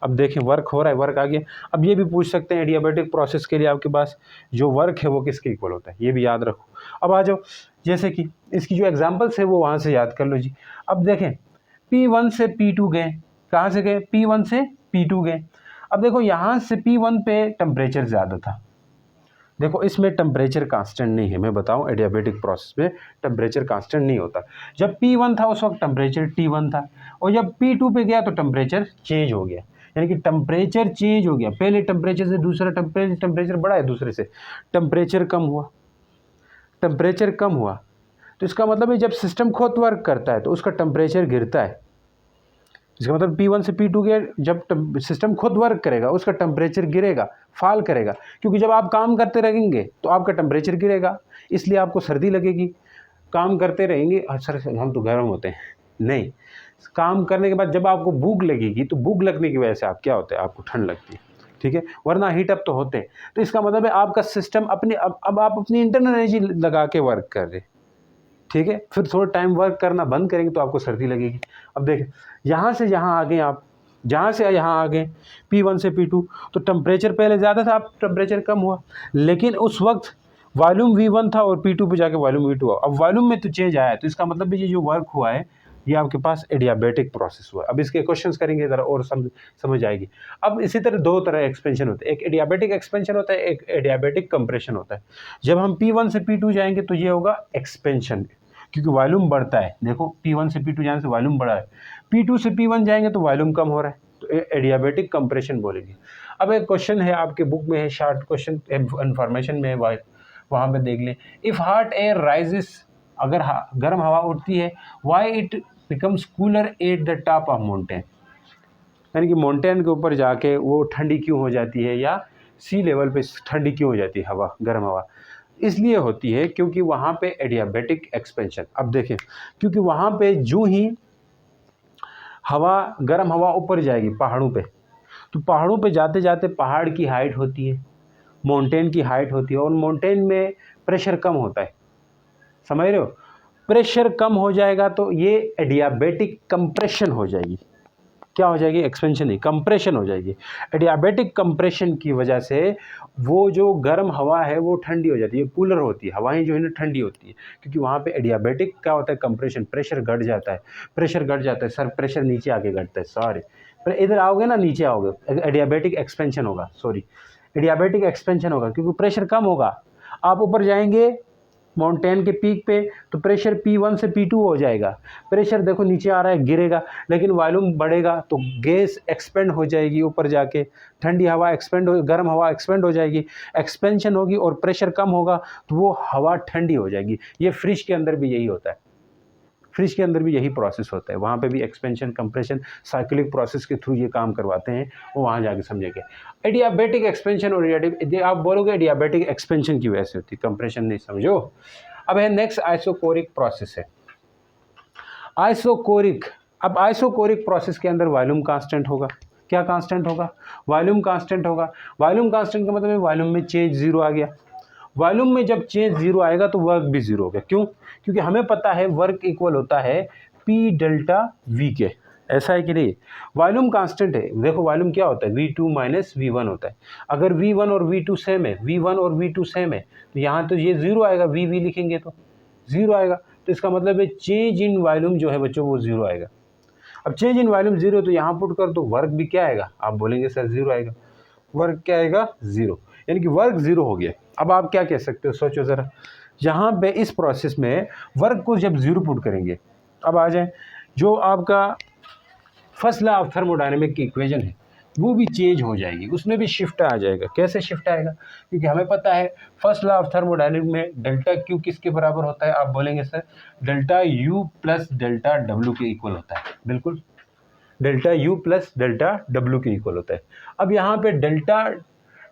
अब देखें वर्क हो रहा है, वर्क आ गया। अब ये भी पूछ सकते हैं एडियाबेटिक प्रोसेस के लिए आपके पास जो वर्क है वो किसके इक्वल होता है, ये भी याद रखो। अब आ जाओ, जैसे कि इसकी जो एग्जांपल्स है वो वहाँ से याद कर लो जी। अब देखें P1 से P2 गए, कहाँ से गए, P1 से P2 गए। अब देखो यहाँ से P1 पे टेम्परेचर ज़्यादा था, देखो इसमें टेम्परेचर कांस्टेंट नहीं है, मैं बताऊं एडियाबेटिक प्रोसेस में टेम्परेचर कांस्टेंट नहीं होता। जब P1 था उस वक्त टेम्परेचर T1 था, और जब P2 पे गया तो टेम्परेचर चेंज हो गया, यानी कि टेम्परेचर चेंज हो गया, पहले टेम्परेचर से दूसरा टेम्परेचर बढ़ा है, दूसरे से टेम्परेचर कम हुआ, टेम्परेचर कम हुआ, तो इसका मतलब है जब सिस्टम खुद वर्क करता है तो उसका टेम्परेचर गिरता है। इसका मतलब P1 से P2 गया, जब सिस्टम खुद वर्क करेगा उसका टेम्परेचर गिरेगा, फॉल करेगा, क्योंकि जब आप काम करते रहेंगे तो आपका टेम्परेचर गिरेगा, इसलिए आपको सर्दी लगेगी। काम करते रहेंगे, सर हम तो गर्म होते हैं, नहीं, काम करने के बाद जब आपको भूख लगेगी तो भूख लगने की वजह से आप क्या होते हैं, आपको ठंड लगती है, ठीक है, वरना हीटअप तो होते हैं। तो इसका मतलब है आपका सिस्टम अपने अब आप अपनी इंटरनल एनर्जी लगा के वर्क कर रहे, ठीक है, फिर थोड़ा टाइम वर्क करना बंद करेंगे तो आपको सर्दी लगेगी। अब देखें यहाँ से यहाँ आ गए आप, जहाँ से यहाँ आ गए P1 से P2, तो टेम्परेचर पहले ज़्यादा था, अब टेम्परेचर कम हुआ, लेकिन उस वक्त वॉल्यूम V1 था और P2 पे जाके वॉल्यूम V2 हुआ। अब वॉल्यूम में तो चेंज आया, तो इसका मतलब ये जो वर्क हुआ है ये आपके पास एडियाबेटिक प्रोसेस हुआ। अब इसके क्वेश्चंस करेंगे ज़रा और समझ आएगी। अब इसी तरह दो तरह एक्सपेंशन होते हैं, एक एडियाबेटिक एक्सपेंशन होता है, एक एडियाबेटिक कंप्रेशन होता है। जब हम P1 से P2 जाएंगे तो ये होगा एक्सपेंशन, क्योंकि वॉल्यूम बढ़ता है। देखो P1 से P2 जाने से वॉल्यूम बढ़ा है, P2 से P1 जाएंगे तो वॉल्यूम कम हो रहा है, तो एडियाबेटिक कंप्रेशन बोलेंगे। अब एक क्वेश्चन है आपके बुक में है, शॉर्ट क्वेश्चन इन्फॉर्मेशन में है, वहाँ पे देख लें। इफ़ हॉट एयर राइजेस, अगर गर्म हवा उठती है, why it becomes cooler at the top of mountain, यानी कि माउंटेन के ऊपर जाके वो ठंडी क्यों हो जाती है, या सी लेवल पे ठंडी क्यों हो जाती है हवा, गर्म हवा, इसलिए होती है क्योंकि वहाँ पे एडियाबेटिक एक्सपेंशन। अब देखें, क्योंकि वहाँ पे जो ही हवा गर्म हवा ऊपर जाएगी पहाड़ों पे, तो पहाड़ों पे जाते जाते पहाड़ की हाइट होती है, माउंटेन की हाइट होती है, और माउंटेन में प्रेशर कम होता है, समझ रहे हो, प्रेशर कम हो जाएगा तो ये एडियाबेटिक कंप्रेशन हो जाएगी। क्या हो जाएगी, एक्सपेंशन नहीं, कंप्रेशन हो जाएगी। एडियाबेटिक कंप्रेशन की वजह से वो जो गर्म हवा है वो ठंडी हो जाती है, कूलर होती है, हवाएं जो है ना ठंडी होती है, क्योंकि वहाँ पे एडियाबेटिक क्या होता है, कंप्रेशन, प्रेशर घट जाता है, प्रेशर घट जाता है, सर प्रेशर नीचे आके घटता है, सॉरी, पर इधर आओगे ना नीचे आओगे, एडियाबेटिक एक्सपेंशन होगा, सॉरी, एडियाबेटिक एक्सपेंशन होगा, क्योंकि प्रेशर कम होगा, आप ऊपर जाएंगे माउंटेन के पीक पे, तो प्रेशर P1 से P2 हो जाएगा। प्रेशर देखो नीचे आ रहा है, गिरेगा, लेकिन वॉल्यूम बढ़ेगा तो गैस एक्सपेंड हो जाएगी ऊपर जाके, ठंडी हवा एक्सपेंड हो, गर्म हवा एक्सपेंड हो जाएगी, एक्सपेंशन होगी और प्रेशर कम होगा तो वो हवा ठंडी हो जाएगी। ये फ्रिज के अंदर भी यही होता है, फ्रिज के अंदर भी यही प्रोसेस होता है, वहाँ पे भी एक्सपेंशन कंप्रेशन साइक्लिक प्रोसेस के थ्रू ये काम करवाते हैं, वो वहाँ जाके समझेंगे। एडियाबेटिक एक्सपेंशन और आप बोलोगे एडियाबेटिक एक्सपेंशन की वजह से होती है, कंप्रेशन नहीं, समझो। अब है नेक्स्ट आइसोकोरिक प्रोसेस है, आइसोकोरिक। अब आइसोकोरिक प्रोसेस के अंदर वॉल्यूम कांस्टेंट होगा। क्या कांस्टेंट होगा? वॉल्यूम कांस्टेंट होगा। वॉल्यूम कांस्टेंट का मतलब है वॉल्यूम में चेंज जीरो आ गया। वॉल्यूम में जब चेंज जीरो आएगा तो वर्क भी जीरो हो गया। क्यों? क्योंकि हमें पता है वर्क इक्वल होता है पी डेल्टा वी के, ऐसा है कि नहीं? वॉल्यूम कांस्टेंट है, देखो वॉल्यूम क्या होता है, V2 माइनस V1 होता है। अगर V1 और V2 सेम है, V1 और V2 सेम है, तो यहाँ तो ये जीरो आएगा, VV लिखेंगे तो जीरो आएगा, तो इसका मतलब है चेंज इन वॉल्यूम जो है बच्चों वो जीरो आएगा। अब चेंज इन वॉल्यूम जीरो, तो यहाँ पुट कर तो वर्क भी क्या आएगा, आप बोलेंगे सर जीरो आएगा, वर्क क्या आएगा, जीरो, यानी कि वर्क जीरो हो गया। अब आप क्या कह सकते हो, सोचो ज़रा, यहाँ पे इस प्रोसेस में वर्क को जब जीरो पुट करेंगे, अब आ जाए जो आपका फर्स्ट लॉ ऑफ थर्मोडायनेमिक की इक्वेशन है वो भी चेंज हो जाएगी, उसमें भी शिफ्ट आ जाएगा। कैसे शिफ्ट आएगा? क्योंकि हमें पता है फर्स्ट लॉ ऑफ थर्मोडायनेमिक में डेल्टा क्यू किसके बराबर होता है, आप बोलेंगे sir delta U plus delta W के इक्वल होता है। बिल्कुल, delta U plus delta W के इक्वल होता है। अब यहाँ पे डेल्टा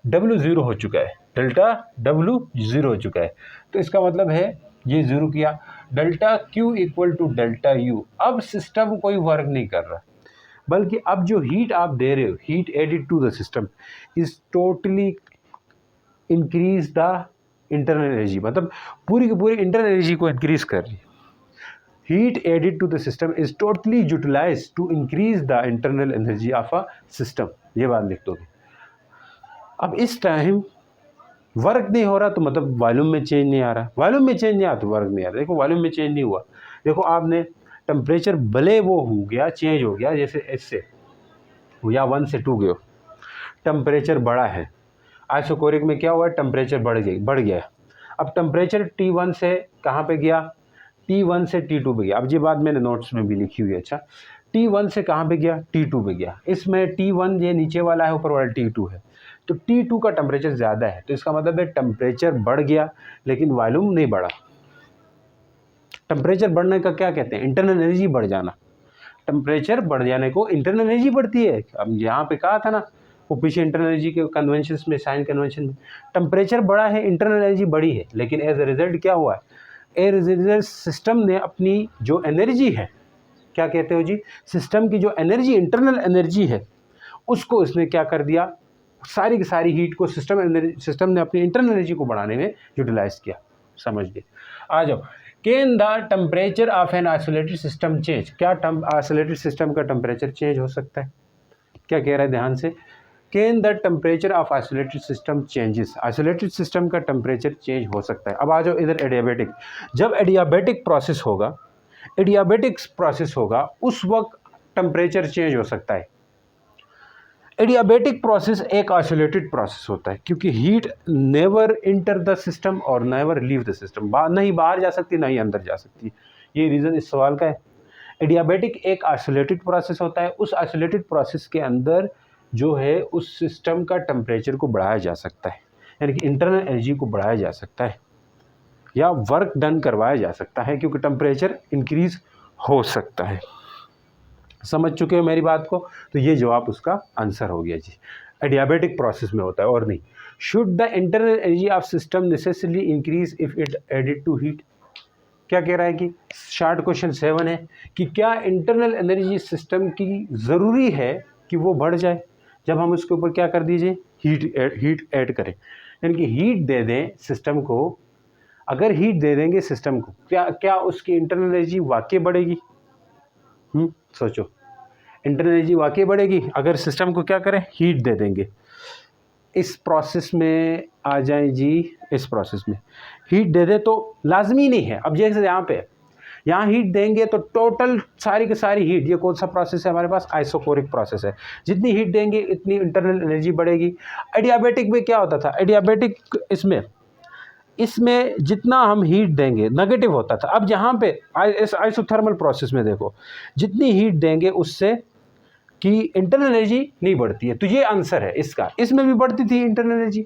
डब्ल्यू ज़ीरो हो चुका है, डेल्टा डब्ल्यू ज़ीरो हो चुका है, तो इसका मतलब है ये ज़ीरो किया, delta Q equal to delta U. अब सिस्टम कोई वर्क नहीं कर रहा, बल्कि अब जो हीट आप दे रहे हो, heat added to the system is totally increase the internal energy, मतलब पूरी की पूरी इंटरनल एनर्जी को इंक्रीज कर रही है। Heat added to the system is totally utilise to increase the internal energy of a system, ये बात लिख दोगे। अब इस टाइम वर्क नहीं हो रहा तो मतलब वॉल्यूम में चेंज नहीं आ रहा, वॉल्यूम में चेंज नहीं आ तो वर्क नहीं आ रहा। देखो वॉल्यूम में चेंज नहीं हुआ, देखो आपने टेम्परेचर भले वो हो गया, चेंज हो गया, जैसे इससे या 1 से 2 गए, टेम्परेचर बढ़ा है, आइसोकोरिक में क्या हुआ, टेम्परेचर बढ़ गया। अब टेम्परेचर T1 से कहाँ पे गया, T1 से T2 पे गया। अब ये बात मैंने नोट्स में भी लिखी हुई है। अच्छा, T1 से कहाँ पे गया, T2 पे गया। इसमें T1 ये नीचे वाला है, ऊपर वाला T2 है, तो T2 का टेम्परेचर ज़्यादा है, तो इसका मतलब है टेम्परेचर बढ़ गया लेकिन वॉल्यूम नहीं बढ़ा। टेम्परेचर बढ़ने का क्या कहते हैं, इंटरनल एनर्जी बढ़ जाना। टेम्परेचर बढ़ जाने को इंटरनल एनर्जी बढ़ती है। अब यहाँ पे कहा था ना, वो पीछे इंटरनल एनर्जी के कन्वेंशन में, साइन कन्वेंशन में, टेम्परेचर बढ़ा है, इंटरनल एनर्जी बढ़ी है, लेकिन एज ए रिजल्ट क्या हुआ है, एज ए रिजल्ट सिस्टम ने अपनी जो एनर्जी है, क्या कहते हो जी, सिस्टम की जो एनर्जी, इंटरनल एनर्जी है, उसको इसने क्या कर दिया, सारी की सारी हीट को सिस्टम ने अपनी इंटरनल एनर्जी को बढ़ाने में यूटिलाइज किया। समझ गए? आ जाओ, can the temperature of an isolated system change? क्या आइसोलेटेड सिस्टम का टेम्परेचर चेंज हो सकता है? क्या कह रहा है, ध्यान से, can the temperature of isolated system changes? Isolated system का टेम्परेचर चेंज हो सकता है। अब आ जाओ इधर एडियाबेटिक। जब एडियाबेटिक प्रोसेस होगा, एडियाबेटिक प्रोसेस होगा, उस वक्त टेम्परेचर चेंज हो सकता है। एडियाबेटिक प्रोसेस एक आइसोलेटेड प्रोसेस होता है, क्योंकि heat never enter the system और नेवर लीव द सिस्टम, नहीं बाहर जा सकती नहीं अंदर जा सकती। ये रीज़न इस सवाल का है। एडियाबेटिक एक आइसोलेटेड प्रोसेस होता है, उस आइसोलेटेड प्रोसेस के अंदर जो है उस सिस्टम का टेम्परेचर को बढ़ाया जा सकता है, यानी कि इंटरनल एनर्जी को बढ़ाया जा सकता है या वर्क डन करवाया जा सकता है, क्योंकि टेम्परेचर इंक्रीज हो सकता है। समझ चुके हो मेरी बात को? तो ये जवाब उसका आंसर हो गया जी, एडियाबेटिक प्रोसेस में होता है और नहीं। Should the internal energy of system necessarily increase if it added to heat? क्या कह रहा है कि शॉर्ट क्वेश्चन 7 है कि क्या इंटरनल एनर्जी सिस्टम की ज़रूरी है कि वो बढ़ जाए जब हम उसके ऊपर क्या कर दीजिए, हीट ऐड करें, यानी कि हीट दे दें सिस्टम को। अगर हीट दे देंगे सिस्टम को, क्या उसकी इंटरनल एनर्जी वाकई बढ़ेगी? सोचो, इंटरनल एनर्जी वाकई बढ़ेगी अगर सिस्टम को क्या करें, हीट दे देंगे। इस प्रोसेस में आ जाए जी, इस प्रोसेस में हीट दे दे तो लाजमी नहीं है। अब जैसे यहाँ हीट देंगे तो टोटल सारी की सारी हीट, ये कौन सा प्रोसेस है हमारे पास, आइसोकोरिक प्रोसेस है, जितनी हीट देंगे इतनी इंटरनल एनर्जी बढ़ेगी। एडियाबेटिक में क्या होता था, एडियाबेटिक इसमें इसमें जितना हम हीट देंगे नेगेटिव होता था। अब यहाँ पे इस आइसोथर्मल प्रोसेस में देखो, जितनी हीट देंगे उससे कि इंटरनल एनर्जी नहीं बढ़ती है। तो ये आंसर है इसका। इसमें भी बढ़ती थी इंटरनल एनर्जी,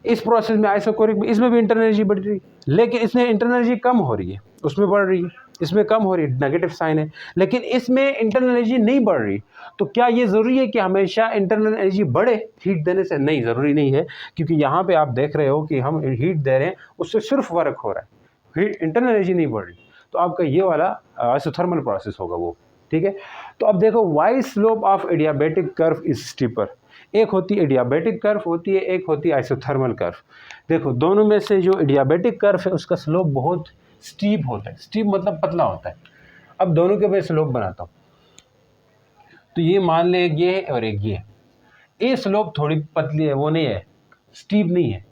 इस प्रोसेस में आइसोकोरिक में, इसमें भी इंटरनल एनर्जी बढ़ रही है, लेकिन इसमें इंटरनल एनर्जी कम हो रही है, उसमें बढ़ रही है, इसमें कम हो रही है, नेगेटिव साइन है। लेकिन इसमें इंटरनल एनर्जी नहीं बढ़ रही। तो क्या ये ज़रूरी है कि हमेशा इंटरनल एनर्जी बढ़े हीट देने से? नहीं, ज़रूरी नहीं है, क्योंकि यहाँ पे आप देख रहे हो कि हम हीट दे रहे हैं, उससे सिर्फ वर्क हो रहा है, हीट इंटरनल एनर्जी नहीं बढ़ रही। तो आपका ये वाला आइसोथर्मल प्रोसेस होगा वो, ठीक है। तो अब देखो, why slope of adiabatic curve is steeper. एक होती एडियाबेटिक कर्व होती है, एक होती है आइसोथर्मल कर्व। देखो दोनों में से जो एडियाबेटिक कर्व है उसका स्लोप बहुत स्टीप होता है। स्टीप मतलब पतला होता है। अब दोनों के मैं स्लोप बनाता हूँ। तो ये मान ले एक ये है और एक ये स्लोप थोड़ी पतली है, वो नहीं है, स्टीप नहीं है,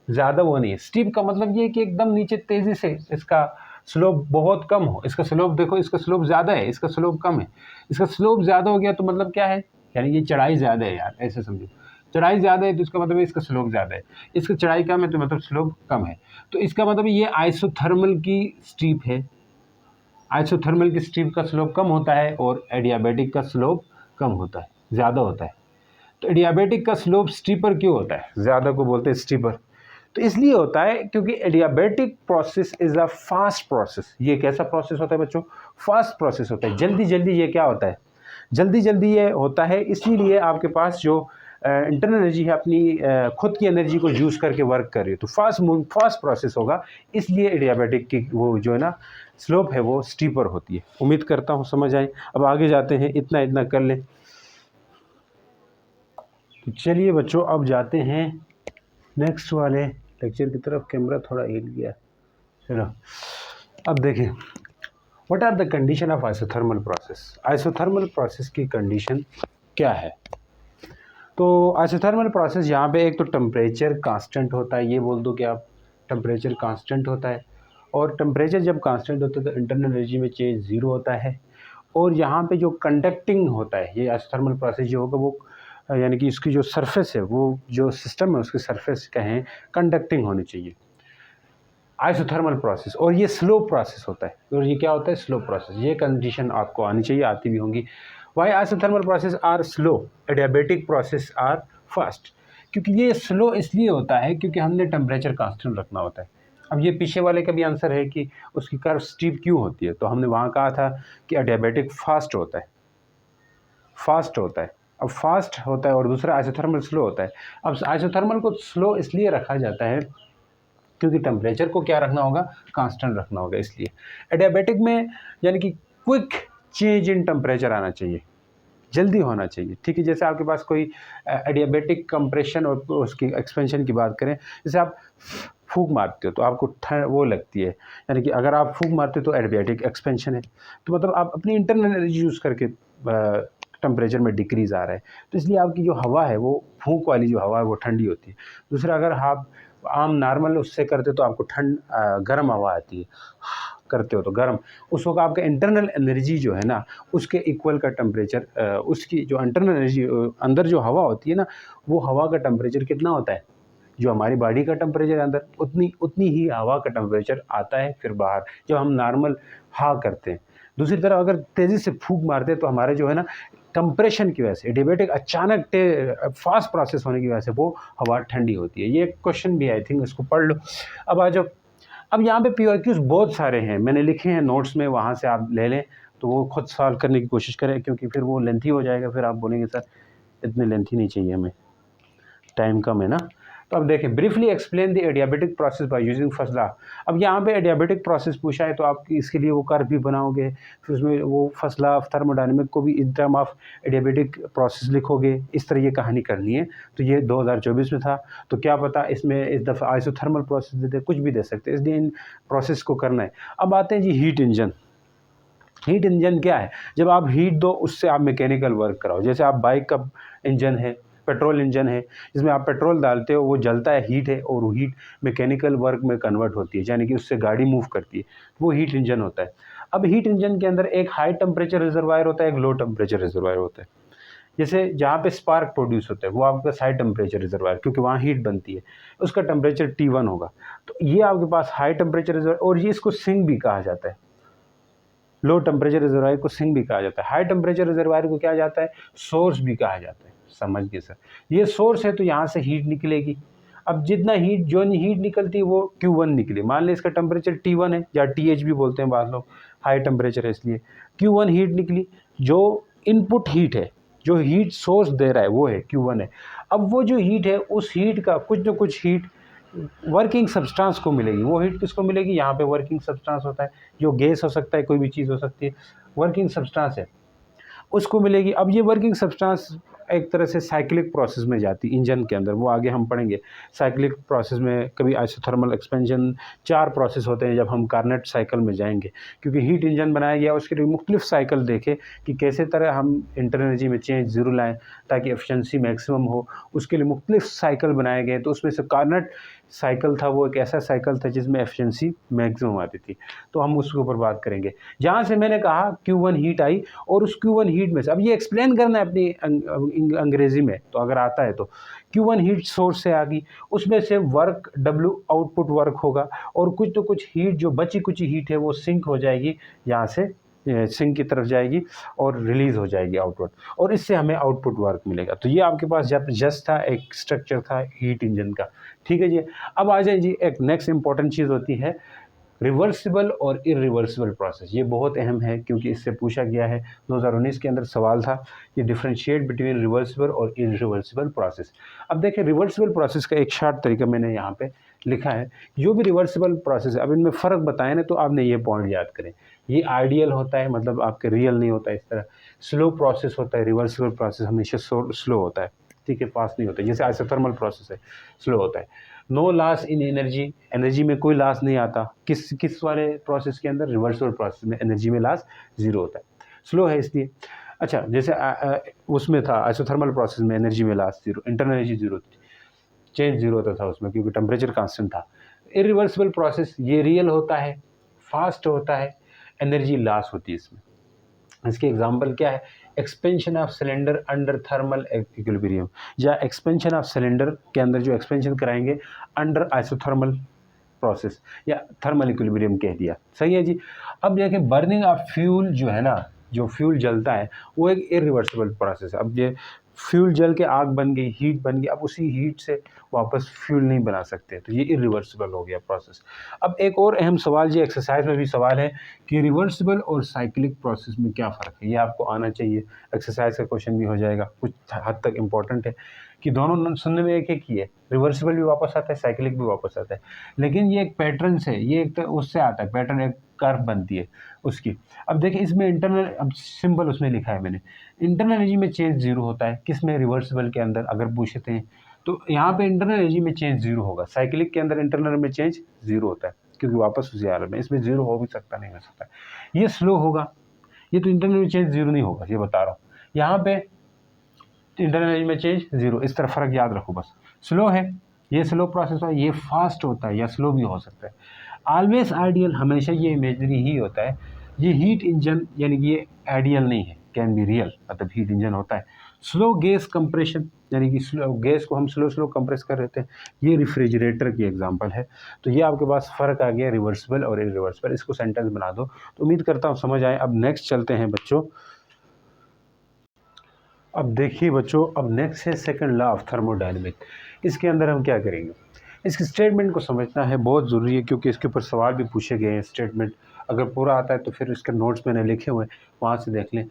ज़्यादा वो नहीं है। स्टीप का मतलब ये है कि एकदम नीचे तेज़ी से इसका स्लोप बहुत कम हो। इसका स्लोप देखो, इसका स्लोप ज़्यादा है, इसका स्लोप कम है। इसका स्लोप ज़्यादा हो गया तो मतलब क्या है, यानी ये चढ़ाई ज़्यादा है यार, ऐसे समझो। चढ़ाई ज़्यादा है तो इसका मतलब इसका स्लोप ज़्यादा है, इसका चढ़ाई कम है तो मतलब स्लोप कम है। तो इसका मतलब ये आइसोथर्मल की स्टीप है। आइसोथर्मल की स्टीप का स्लोप कम होता है और एडियाबेटिक का स्लोप कम होता है, ज़्यादा होता है। तो एडियाबेटिक का स्लोप स्टीपर क्यों होता है? ज़्यादा को बोलते हैं स्टीपर। तो इसलिए होता है क्योंकि adiabatic process is a fast process. ये कैसा प्रोसेस होता है बच्चों? फास्ट प्रोसेस होता है। जल्दी जल्दी ये क्या होता है? जल्दी जल्दी ये होता है, इसीलिए आपके पास जो इंटरनल एनर्जी है अपनी खुद की एनर्जी को यूज़ करके वर्क कर रही है। तो फास्ट प्रोसेस होगा, इसलिए एडियाबेटिक की वो जो है ना स्लोप है वो स्टीपर होती है। उम्मीद करता हूँ समझ आए। अब आगे जाते हैं, इतना इतना कर लें। तो चलिए बच्चों, अब जाते हैं नेक्स्ट वाले लेक्चर की तरफ। कैमरा थोड़ा हिल गया, चलो अब देखें, what are the condition of isothermal process. Isothermal process की कंडीशन क्या है? तो आइसोथर्मल प्रोसेस यहाँ पे एक तो टेम्परेचर कांस्टेंट होता है, ये बोल दो कि आप टेम्परेचर कांस्टेंट होता है। और टेम्परेचर जब कांस्टेंट होता है तो इंटरनल एनर्जी में चेंज ज़ीरो होता है। और यहाँ पे जो कंडक्टिंग होता है, ये आइसोथर्मल प्रोसेस जो होगा वो यानी कि इसकी जो सरफेस है, वो जो सिस्टम है उसकी सरफेस कहें कंडक्टिंग होनी चाहिए। आइसोथर्मल प्रोसेस, और ये स्लो प्रोसेस होता है। और ये क्या होता है? Slow process. ये कंडीशन आपको आनी चाहिए, आती भी होंगी। Why isothermal process are slow, adiabatic process are fast. क्योंकि ये स्लो इसलिए होता है क्योंकि हमने टेम्परेचर कांस्टेंट रखना होता है। अब ये पीछे वाले का भी आंसर है कि उसकी कर्व स्टीप क्यों होती है। तो हमने वहाँ कहा था कि एडियाबेटिक फास्ट होता है, फास्ट होता है। अब फास्ट होता है और दूसरा आइसोथर्मल स्लो होता है। अब आइसोथर्मल को स्लो इसलिए रखा जाता है क्योंकि टेम्परेचर को क्या रखना होगा? कांस्टेंट रखना होगा। इसलिए एडियाबेटिक में यानी कि क्विक चेंज इन टेम्परेचर आना चाहिए, जल्दी होना चाहिए, ठीक है। जैसे आपके पास कोई एडियाबेटिक कंप्रेशन और उसकी एक्सपेंशन की बात करें, जैसे आप फूंक मारते हो तो आपको ठंड वो लगती है, यानी कि अगर आप फूंक मारते हो तो एडियाबेटिक एक्सपेंशन है। तो मतलब आप अपनी इंटरनल एनर्जी यूज़ करके टेम्परेचर में डिक्रीज़ आ रहा है। तो इसलिए आपकी जो हवा है वो फूंक वाली जो हवा है वो ठंडी होती है। दूसरा, अगर आप आम नॉर्मल उससे करते तो आपको गर्म हवा आती है, करते हो तो गर्म, उस वक्त आपका इंटरनल एनर्जी जो है ना उसके इक्वल का टेम्परेचर, उसकी जो इंटरनल एनर्जी अंदर जो हवा होती है ना, वो हवा का टेम्परेचर कितना होता है? जो हमारी बॉडी का टेम्परेचर अंदर, उतनी ही हवा का टेम्परेचर आता है फिर बाहर, जब हम नॉर्मल करते हैं। दूसरी तरफ अगर तेज़ी से फूंक मारते हैं तो हमारे जो है ना कंप्रेशन की वजह से, एडियाबेटिक अचानक फास्ट प्रोसेस होने की वजह से वो हवा ठंडी होती है। ये क्वेश्चन भी आई थिंक, इसको पढ़ लो। अब आ जाओ, अब यहाँ पे PYQs बहुत सारे हैं, मैंने लिखे हैं नोट्स में, वहाँ से आप ले लें तो वो खुद सॉल्व करने की कोशिश करें, क्योंकि फिर वो लेंथी हो जाएगा। फिर आप बोलेंगे सर इतने लेंथी नहीं चाहिए हमें, टाइम कम है ना। तो अब देखें, briefly explain the adiabatic process by using first law. अब यहाँ पे एडियाबेटिक प्रोसेस पूछा है तो आप इसके लिए वो कर्व भी बनाओगे, फिर उसमें वो फर्स्ट लॉ ऑफ थर्मोडायनेमिक को भी in term of adiabatic process लिखोगे। इस तरह ये कहानी करनी है। तो ये 2024 में था, तो क्या पता इसमें इस दफ़ा आइसोथर्मल प्रोसेस दे दे, कुछ भी दे सकते हैं, इसलिए इन प्रोसेस को करना है। अब आते हैं जी हीट इंजन। हीट इंजन क्या है? जब आप हीट दो उससे आप मैकेनिकल वर्क कराओ। जैसे आप बाइक का इंजन है, पेट्रोल इंजन है, जिसमें आप पेट्रोल डालते हो, वो जलता है, हीट है, और वो हीट मैकेनिकल वर्क में कन्वर्ट होती है, यानी कि उससे गाड़ी मूव करती है, वो हीट इंजन होता है। अब हीट इंजन के अंदर एक हाई टेम्परेचर रिजर्वायर होता है, एक लो टेम्परेचर रिजर्वायर होता है। जैसे जहाँ पे स्पार्क प्रोड्यूस होता है वो आपका हाई टेम्परेचर रिजर्वायर, क्योंकि वहाँ हीट बनती है, उसका टेम्परेचर T1 होगा। तो ये आपके पास हाई टेम्परेचर रिजर्वायर, और ये इसको सिंक भी कहा जाता है। लो टेम्परेचर रिजर्वायर को सिंक भी कहा जाता है। हाई टेम्परेचर रिजर्वायर को क्या जाता है, सोर्स भी कहा जाता है। समझ गए सर, ये सोर्स है तो यहाँ से हीट निकलेगी। अब जितना हीट जो हीट निकलती है वो Q1 निकली, मान लें इसका टेम्परेचर T1 है या TH भी बोलते हैं बाद लोग, हाई टेम्परेचर है इसलिए Q1 हीट निकली। जो इनपुट हीट है, जो हीट सोर्स दे रहा है वो है Q1 है। अब वो जो हीट है उस हीट का कुछ न कुछ हीट वर्किंग सब्सटेंस को मिलेगी। वो हीट किसको मिलेगी, यहाँ पे वर्किंग सब्सटेंस होता है, जो गैस हो सकता है, कोई भी चीज़ हो सकती है, वर्किंग सब्सटेंस है, उसको मिलेगी। अब ये वर्किंग सब्सटेंस एक तरह से साइक्लिक प्रोसेस में जाती है इंजन के अंदर, वो आगे हम पढ़ेंगे। साइक्लिक प्रोसेस में कभी आइसोथर्मल एक्सपेंशन, 4 प्रोसेस होते हैं जब हम कार्नेट साइकिल में जाएंगे, क्योंकि हीट इंजन बनाया गया उसके लिए मुख्तलिफ साइकिल देखे कि कैसे तरह हम इंटर एनर्जी में चेंज ज़रूर लाएँ ताकि एफिशिएंसी मैक्सिमम हो। उसके लिए मुख्तलिफ साइकिल बनाए गए, तो उसमें से कार्नेट साइकिल था वो एक ऐसा साइकिल था जिसमें एफिशिएंसी मैक्सिमम आती थी। तो हम उसके ऊपर बात करेंगे। जहाँ से मैंने कहा Q1 हीट आई, और उस Q1 हीट में से अब ये एक्सप्लेन करना है अपनी अंग्रेज़ी में, तो अगर आता है तो Q1 हीट सोर्स से आ गई, उसमें से वर्क W आउटपुट वर्क होगा, और कुछ तो कुछ हीट जो बची कुची हीट है वो सिंक हो जाएगी, यहाँ से सिंक की तरफ जाएगी और रिलीज़ हो जाएगी आउटपुट, और इससे हमें आउटपुट वर्क मिलेगा। तो ये आपके पास जब जस्ट था एक स्ट्रक्चर था हीट इंजन का। ठीक है जी। अब आ जाए जी, एक नेक्स्ट इंपॉर्टेंट चीज़ होती है रिवर्सिबल और इरिवर्सिबल प्रोसेस। ये बहुत अहम है क्योंकि इससे पूछा गया है, 2019 के अंदर सवाल था, ये डिफरेंशिएट बिटवीन रिवर्सिबल और इरिवर्सिबल प्रोसेस। अब देखिए रिवर्सिबल प्रोसेस का एक शार्ट तरीका मैंने यहाँ पे लिखा है। जो भी रिवर्सिबल प्रोसेस है, अब इनमें फ़र्क बताए ना तो आपने ये पॉइंट याद करें। ये आइडियल होता है, मतलब आपके रियल नहीं होता है इस तरह। स्लो प्रोसेस होता है, रिवर्सिबल प्रोसेस हमेशा स्लो होता है, ठीक है, फास्ट नहीं होता है। जैसे आइसोथर्मल प्रोसेस है, स्लो होता है। No loss in energy, energy में कोई लॉस नहीं आता। किस वाले प्रोसेस के अंदर, रिवर्सिबल प्रोसेस में एनर्जी में लॉस जीरो होता है, स्लो है इसलिए। अच्छा, जैसे उसमें था आइसोथर्मल प्रोसेस में एनर्जी में loss zero, internal energy zero थी, चेंज जीरो होता था उसमें क्योंकि टेम्परेचर कांस्टेंट था। इरिवर्सिबल प्रोसेस ये रियल होता है, फास्ट होता है, एनर्जी लॉस होती है इसमें। इसके एग्जांपल क्या है, expansion of cylinder under thermal equilibrium, या एक्सपेंशन ऑफ सिलेंडर के अंदर जो एक्सपेंशन कराएंगे अंडर आइसोथर्मल प्रोसेस, या थर्मल इक्विलिब्रियम कह दिया, सही है जी। अब देखें बर्निंग ऑफ फ्यूल जो है ना, जो फ्यूल जलता है वो एक इरिवर्सिबल प्रोसेस है। अब ये फ्यूल जल के आग बन गई, हीट बन गई, अब उसी हीट से वापस फ्यूल नहीं बना सकते, तो ये इरिवर्सिबल हो गया प्रोसेस। अब एक और अहम सवाल, ये एक्सरसाइज में भी सवाल है कि रिवर्सिबल और साइक्लिक प्रोसेस में क्या फ़र्क है, ये आपको आना चाहिए। एक्सरसाइज का क्वेश्चन भी हो जाएगा, कुछ हद तक इम्पोर्टेंट है कि दोनों सुनने में एक ही है, रिवर्सिबल भी वापस आता है, साइक्लिक भी वापस आता है, लेकिन ये एक पैटर्न से, ये एक उससे आता है पैटर्न, एक कर्व बनती है उसकी। अब देखिए इसमें इंटरनल, अब सिंबल उसमें लिखा है मैंने, इंटरनल एनर्जी में चेंज जीरो होता है, किसमें, रिवर्सिबल के अंदर अगर पूछते हैं तो यहाँ पे इंटरनल एनर्जी में चेंज जीरो होगा, साइक्लिक के अंदर इंटरनल में चेंज जीरो होता है क्योंकि वापस उसी हालत में, इसमें जीरो हो भी सकता नहीं हो सकता। ये स्लो होगा, ये तो इंटरनल में चेंज जीरो नहीं होगा, ये बता रहा हूँ। यहाँ पे इंटरनल एनर्जी में चेंज जीरो, इस तरह फ़र्क याद रखो बस। स्लो है, ये स्लो प्रोसेस है, ये फास्ट होता है या स्लो भी हो सकता है। ऑलवेज आइडियल, हमेशा ये इमेजरी ही होता है। ये हीट इंजन यानी कि ये आइडियल नहीं है, कैन बी रियल, मतलब हीट इंजन होता है। स्लो गैस कंप्रेशन यानी कि स्लो गैस को हम स्लो कंप्रेस कर रहे थे, ये रेफ्रिजरेटर की एग्जांपल है। तो ये आपके पास फ़र्क आ गया रिवर्सिबल और इरिवर्सिबल, इसको सेंटेंस बना दो। तो उम्मीद करता हूँ समझ आए। अब नेक्स्ट चलते हैं बच्चों। अब देखिए बच्चों, अब नेक्स्ट है सेकंड लॉ ऑफ थर्मोडायनेमिक। इसके अंदर हम क्या करेंगे, इसके स्टेटमेंट को समझना है, बहुत ज़रूरी है क्योंकि इसके ऊपर सवाल भी पूछे गए हैं। स्टेटमेंट अगर पूरा आता है तो फिर इसके नोट्स मैंने लिखे हुए हैं, वहाँ से देख लें।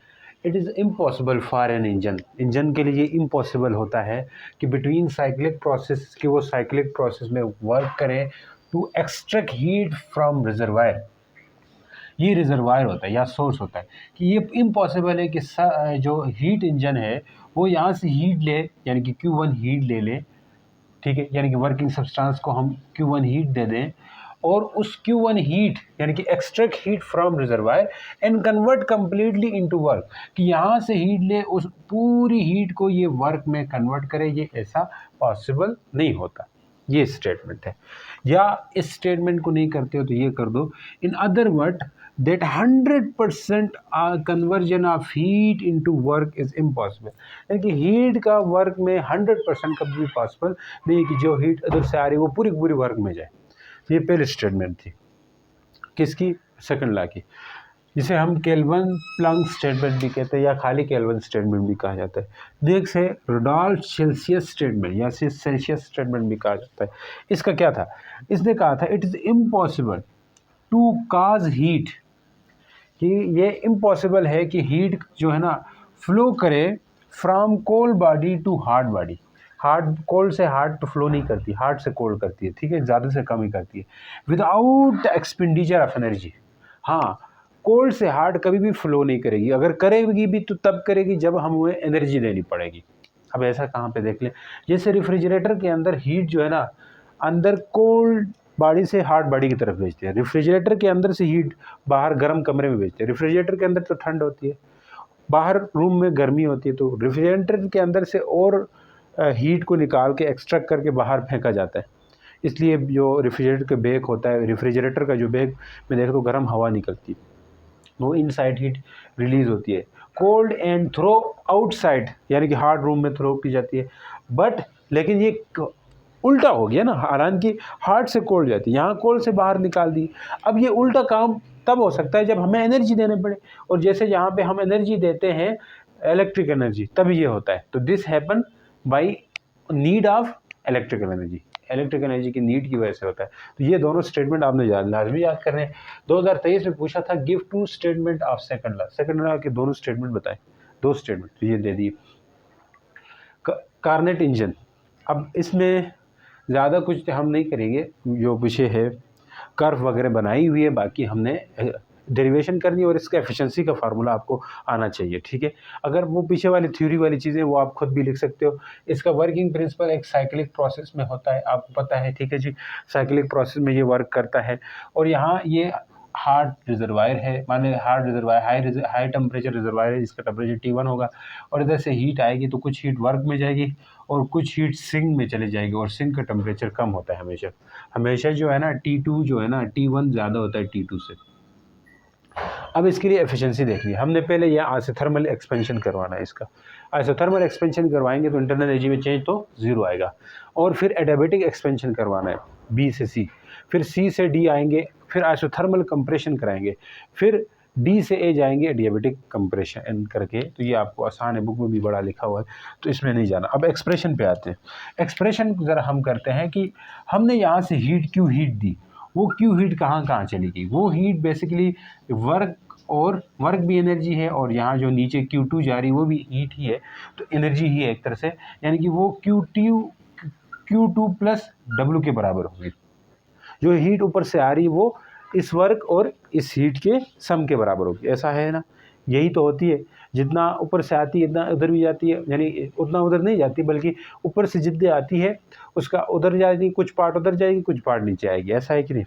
It is impossible for an engine के लिए इम्पॉसिबल होता है कि बिटवीन साइक्लिक प्रोसेस, कि वो साइक्लिक प्रोसेस में वर्क करें to extract heat from reservoir. ये रिजर्वायर होता है या सोर्स होता है, कि ये इम्पॉसिबल है कि जो हीट इंजन है वो यहाँ से हीट ले, यानी कि Q1 हीट ले ले, ठीक है, यानी कि वर्किंग सब्सटेंस को हम Q1 हीट दे दें, और उस Q1 हीट यानी कि extract heat from reservoir and convert completely into work, कि यहाँ से हीट ले, उस पूरी हीट को ये वर्क में कन्वर्ट करे, ये ऐसा पॉसिबल नहीं होता। ये स्टेटमेंट है। या इस स्टेटमेंट को नहीं करते हो तो ये कर दो, in other word that 100% conversion of heat into work is impossible। यानी कि हीट का वर्क में 100% कभी भी पॉसिबल नहीं कि जो हीट इधर से आ रही है वो पूरी पूरी वर्क में जाए। ये पहली स्टेटमेंट थी किसकी, सेकंड लॉ की, जिसे हम केल्विन प्लैंक स्टेटमेंट भी कहते हैं या खाली केल्विन स्टेटमेंट भी कहा जाता है। नेक्स्ट है रुडोल्फ सेल्सियस स्टेटमेंट या सेल्सियस स्टेटमेंट भी कहा जाता है। इसका क्या था, इसने कहा था it is impossible to cause heat, कि ये इम्पॉसिबल है कि हीट जो है ना फ्लो करे from cold body to hard body. Hard cold से हार्ड तो फ्लो नहीं करती, हार्ड से कोल्ड करती है, ठीक है, ज़्यादा से कम ही करती है, विदाउट एक्सपेंडिचर ऑफ एनर्जी। हाँ, कोल्ड से हार्ड कभी भी फ्लो नहीं करेगी, अगर करेगी भी तो तब करेगी जब हमें एनर्जी देनी पड़ेगी। अब ऐसा कहाँ पे देख लें, जैसे रेफ्रिजरेटर के अंदर हीट जो है ना अंदर कोल्ड बॉडी से हार्ड बॉडी की तरफ भेजते हैं, रेफ्रिजरेटर के अंदर से हीट बाहर गर्म कमरे में भेजते हैं। रेफ्रिजरेटर के अंदर तो ठंड होती है, बाहर रूम में गर्मी होती है, तो रेफ्रिजरेटर के अंदर से और हीट को निकाल के एक्सट्रैक्ट करके बाहर फेंका जाता है। इसलिए जो रेफ्रिजरेटर का बैग होता है, रेफ्रिजरेटर का जो बैग में देखो तो गर्म हवा निकलती है, वो इनसाइड हीट रिलीज होती है, कोल्ड एंड थ्रो आउटसाइड, यानी कि हार्ड रूम में थ्रो की जाती है। बट लेकिन ये उल्टा हो गया ना, हालांकि हार्ड से कोल्ड जाती है, यहाँ कोल्ड से बाहर निकाल दी। अब ये उल्टा काम तब हो सकता है जब हमें एनर्जी देने पड़े, और जैसे यहाँ पे हम एनर्जी देते हैं इलेक्ट्रिक एनर्जी, तब ये होता है। तो this happen by need of electrical energy, electric energy की नीड की वजह से होता है। तो ये दोनों स्टेटमेंट आपने लाजमी याद करने हैं। 2023 में पूछा था give two statement of second law, second law के दोनों स्टेटमेंट बताएं, दो स्टेटमेंट, तो ये दे दिए। कार्नेट इंजन, अब इसमें ज़्यादा कुछ हम नहीं करेंगे, जो विषय है कर्व वगैरह बनाई हुई है, बाकी हमने डेरिवेशन करनी है और इसका एफिशिएंसी का फार्मूला आपको आना चाहिए, ठीक है। अगर वो पीछे वाली थ्योरी वाली चीज़ें वो आप खुद भी लिख सकते हो। इसका वर्किंग प्रिंसिपल एक साइक्लिक प्रोसेस में होता है, आपको पता है, ठीक है जी, साइक्लिक प्रोसेस में ये वर्क करता है। और यहाँ ये हार्ड रिजर्वायर है, माने hard reservoir high temperature reservoir है जिसका टेम्परेचर T1 होगा, और इधर से हीट आएगी तो कुछ हीट वर्क में जाएगी और कुछ हीट सिंक में चली जाएगी, और सिंक का टेम्परेचर कम होता है हमेशा, हमेशा जो है ना T2 जो है ना T1 ज़्यादा होता है T2 से। अब इसके लिए एफिशिएंसी देखनी है हमने, पहले यह आइसोथर्मल एक्सपेंशन करवाना है। इसका आइसोथर्मल एक्सपेंशन करवाएंगे तो इंटरनल एनर्जी में चेंज तो ज़ीरो आएगा, और फिर एडियाबैटिक एक्सपेंशन करवाना है B से C, फिर C से D आएंगे, फिर आइसोथर्मल कंप्रेशन कराएंगे, फिर D से A जाएंगे एडियाबैटिक कंप्रेशन करके। तो ये आपको आसान है, बुक में भी बड़ा लिखा हुआ है, तो इसमें नहीं जाना। अब एक्सप्रेशन पे आते हैं। एक्सप्रेशन ज़रा हम करते हैं कि हमने यहाँ से हीट क्यों हीट दी, वो क्यों हीट कहाँ कहाँ चली गई। वो हीट बेसिकली वर्क, और वर्क भी एनर्जी है, और यहाँ जो नीचे Q2 जा रही वो भी हीट ही है, तो एनर्जी ही है एक तरह से, यानी कि वो Q2 प्लस W के बराबर होगी। जो हीट ऊपर से आ रही है वो इस वर्क और इस हीट के सम के बराबर होगी, ऐसा है ना, यही तो होती है। जितना ऊपर से आती है इतना उधर भी जाती है, यानी उतना उधर नहीं जाती, बल्कि ऊपर से जितनी आती है उसका उधर जाएगी, कुछ पार्ट उधर जाएगी, कुछ पार्ट नीचे आएगी, ऐसा है कि नहीं।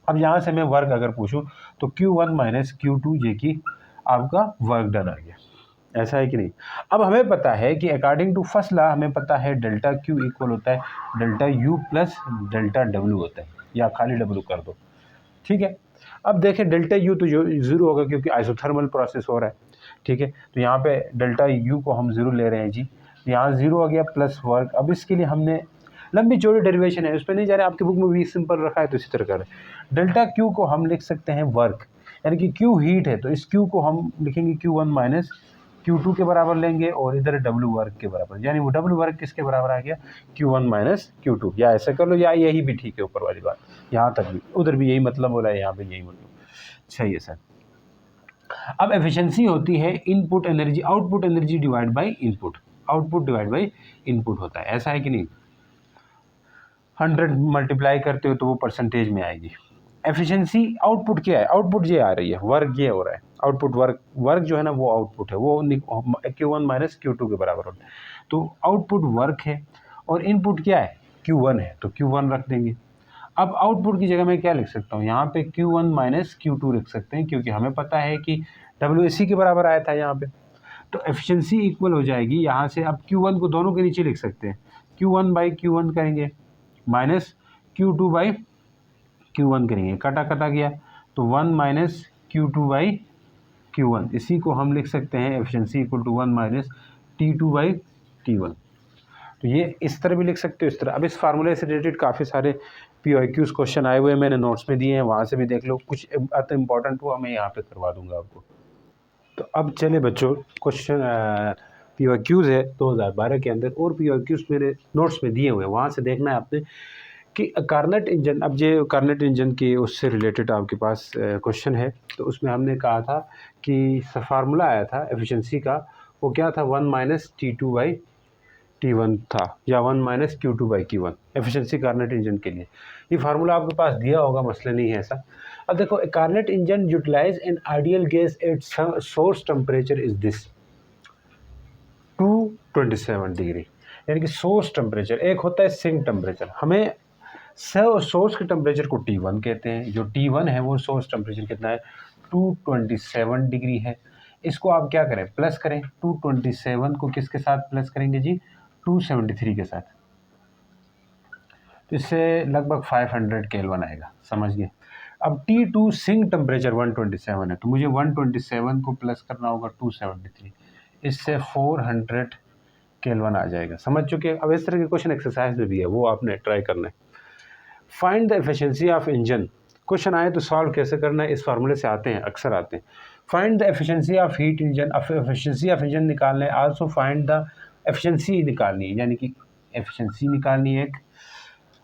अब यहाँ से मैं वर्क अगर पूछूं तो Q1 माइनस Q2 ये की आपका वर्क डन आ गया, ऐसा है कि नहीं। अब हमें पता है कि अकॉर्डिंग टू फर्स्ट लॉ हमें पता है डेल्टा Q इक्वल होता है delta U plus delta W होता है, या खाली W कर दो, ठीक है। अब देखें डेल्टा U तो जो ज़ीरो होगा क्योंकि आइसोथर्मल प्रोसेस हो रहा है, ठीक है, तो यहाँ पे डेल्टा U को हम ज़ीरो ले रहे हैं जी, यहाँ ज़ीरो आ गया प्लस वर्क। अब इसके लिए हमने लंबी चौड़ी डेरिवेशन है, उस पर नहीं जा रहे, आपकी बुक में भी सिंपल रखा है तो इसी तरह करें। डेल्टा Q को हम लिख सकते हैं वर्क, यानी कि Q हीट है तो इस Q को हम लिखेंगे Q1 माइनस Q2 के बराबर लेंगे, और इधर W वर्क के बराबर, यानी वो W वर्क किसके बराबर आ गया, Q1 माइनस Q2, या ऐसा कर लो, या यही भी ठीक है, ऊपर वाली बात, यहाँ तक भी, उधर भी यही मतलब बोला है, यहाँ पे यही मतलब, सही है सर। अब एफिशिएंसी होती है input energy, output energy divide by input, output divide by input होता है, ऐसा है कि नहीं। 100 मल्टीप्लाई करते हो तो वो परसेंटेज में आएगी। एफिशिएंसी आउटपुट क्या है, आउटपुट ये आ रही है, वर्क ये हो रहा है, आउटपुट वर्क जो है ना वो आउटपुट है, वो Q1 माइनस Q2 के बराबर होता है। तो आउटपुट वर्क है और इनपुट क्या है, Q1 है, तो Q1 रख देंगे। अब आउटपुट की जगह मैं क्या लिख सकता हूँ, यहाँ पे Q1 माइनस Q2 लिख सकते हैं, क्योंकि हमें पता है कि WAC के बराबर आया था यहाँ पे, तो एफिशिएंसी इक्वल हो जाएगी यहाँ से। अब Q1 को दोनों के नीचे लिख सकते हैं, Q1 बाई Q1 करेंगे माइनस Q2 बाई Q1 करेंगे, कटा कटा गया तो 1 माइनस Q2/Q1, इसी को हम लिख सकते हैं efficiency equal to 1 minus T2/T1। तो ये इस तरह भी लिख सकते हो, इस तरह। अब इस फार्मूले से रिलेटेड काफ़ी सारे PYQs क्वेश्चन आए हुए हैं, मैंने नोट्स में दिए हैं, वहाँ से भी देख लो। कुछ अति इम्पोर्टेंट हुआ मैं यहाँ पे करवा दूंगा आपको। तो अब चले बच्चों, क्वेश्चन PYQs है 2012 के अंदर, और PYQs मेरे नोट्स में दिए हुए हैं, वहाँ से देखना है आपने कि कार्नेट इंजन। अब ये कार्नेट इंजन की उससे रिलेटेड आपके पास क्वेश्चन है। तो उसमें हमने कहा था कि फार्मूला आया था एफिशिएंसी का, वो क्या था, 1 माइनस T2/T1 था, या 1 माइनस Q2/Q1 एफिशिएंसी कार्नेट इंजन के लिए। ये फार्मूला आपके पास दिया होगा, मसला नहीं है ऐसा। अब देखो, Carnot engine utilise an ideal gas at source temperature is this 227 degree, यानी कि सोर्स टेम्परेचर एक होता है सिंक टेम्परेचर। हमें सोर्स के टेम्परेचर को T1 कहते हैं, जो T1 है वो सोर्स टेम्परेचर कितना है, 227 डिग्री है। इसको आप क्या करें, प्लस करें। 227 को किसके साथ प्लस करेंगे जी, 273 के साथ, तो इससे लगभग 500 केल्विन आएगा, समझ गए। अब T2 सिंक टेम्परेचर 127 है, तो मुझे 127 को प्लस करना होगा 273, इससे 400 केल्विन आ जाएगा, समझ चुके हैं। अब इस तरह के क्वेश्चन एक्सरसाइज में भी है, वो आपने ट्राई करना है। Find the efficiency of engine, question आए तो सॉल्व कैसे करना है, इस फार्मूले से आते हैं, अक्सर आते हैं। Find the efficiency of heat engine, efficiency of engine निकालना है। आल्सो फाइंड द एफिशिएंसी निकालनी है, यानी कि एफिशिएंसी निकालनी है।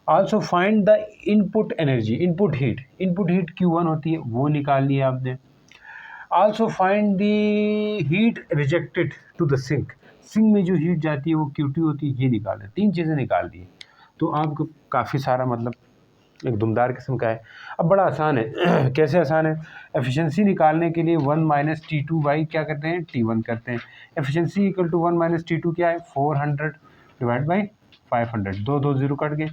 Also find the input energy, input heat Q1 होती है, वो निकालनी है आपने। Also find the heat rejected to the sink, sink में जो हीट जाती है वो Q2 होती है, ये निकालना है। 3 चीज़ें निकाल दी, तो आपको काफ़ी सारा मतलब एक दुमदार किस्म का है। अब बड़ा आसान है कैसे आसान है, एफिशिएंसी निकालने के लिए 1 माइनस T2 क्या करते हैं, T1 करते हैं। Efficiency equal to 1 minus T2 क्या है, 400 डिवाइड बाई 500, 2 0 कट गए।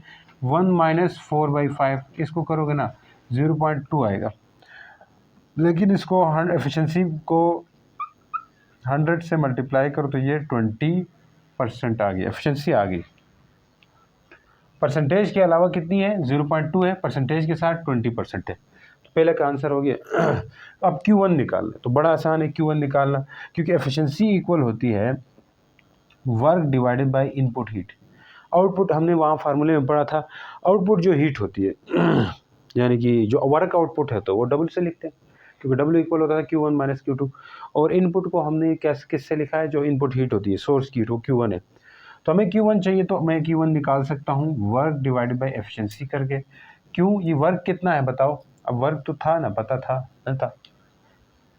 1 माइनस 4/5, इसको करोगे ना 0.2 आएगा, लेकिन इसको एफिशिएंसी को 100 से मल्टीप्लाई करो तो ये 20% आ गई, एफिशिएंसी आ गई। परसेंटेज के अलावा कितनी है, 0.2 है, परसेंटेज के साथ 20% है, तो पहले का आंसर हो गया। अब Q1 निकालना, तो बड़ा आसान है Q1 निकालना, क्योंकि एफिशिएंसी इक्वल होती है work divided by input heat. Output हमने वहाँ फार्मूले में पढ़ा था, आउटपुट जो हीट होती है यानी कि जो वर्क आउटपुट है, तो वो डब्ल्यू से लिखते हैं, क्योंकि डब्ल्यू इक्वल होता है Q1 माइनस Q2। और इनपुट को हमने किससे लिखा है, जो इनपुट हीट होती है सोर्स की, तो Q1 है। तो हमें Q1 चाहिए, तो मैं Q1 निकाल सकता हूँ वर्क डिवाइडेड बाय एफिशिएंसी करके। क्यों, ये वर्क कितना है बताओ, अब वर्क तो था ना, पता था ना, था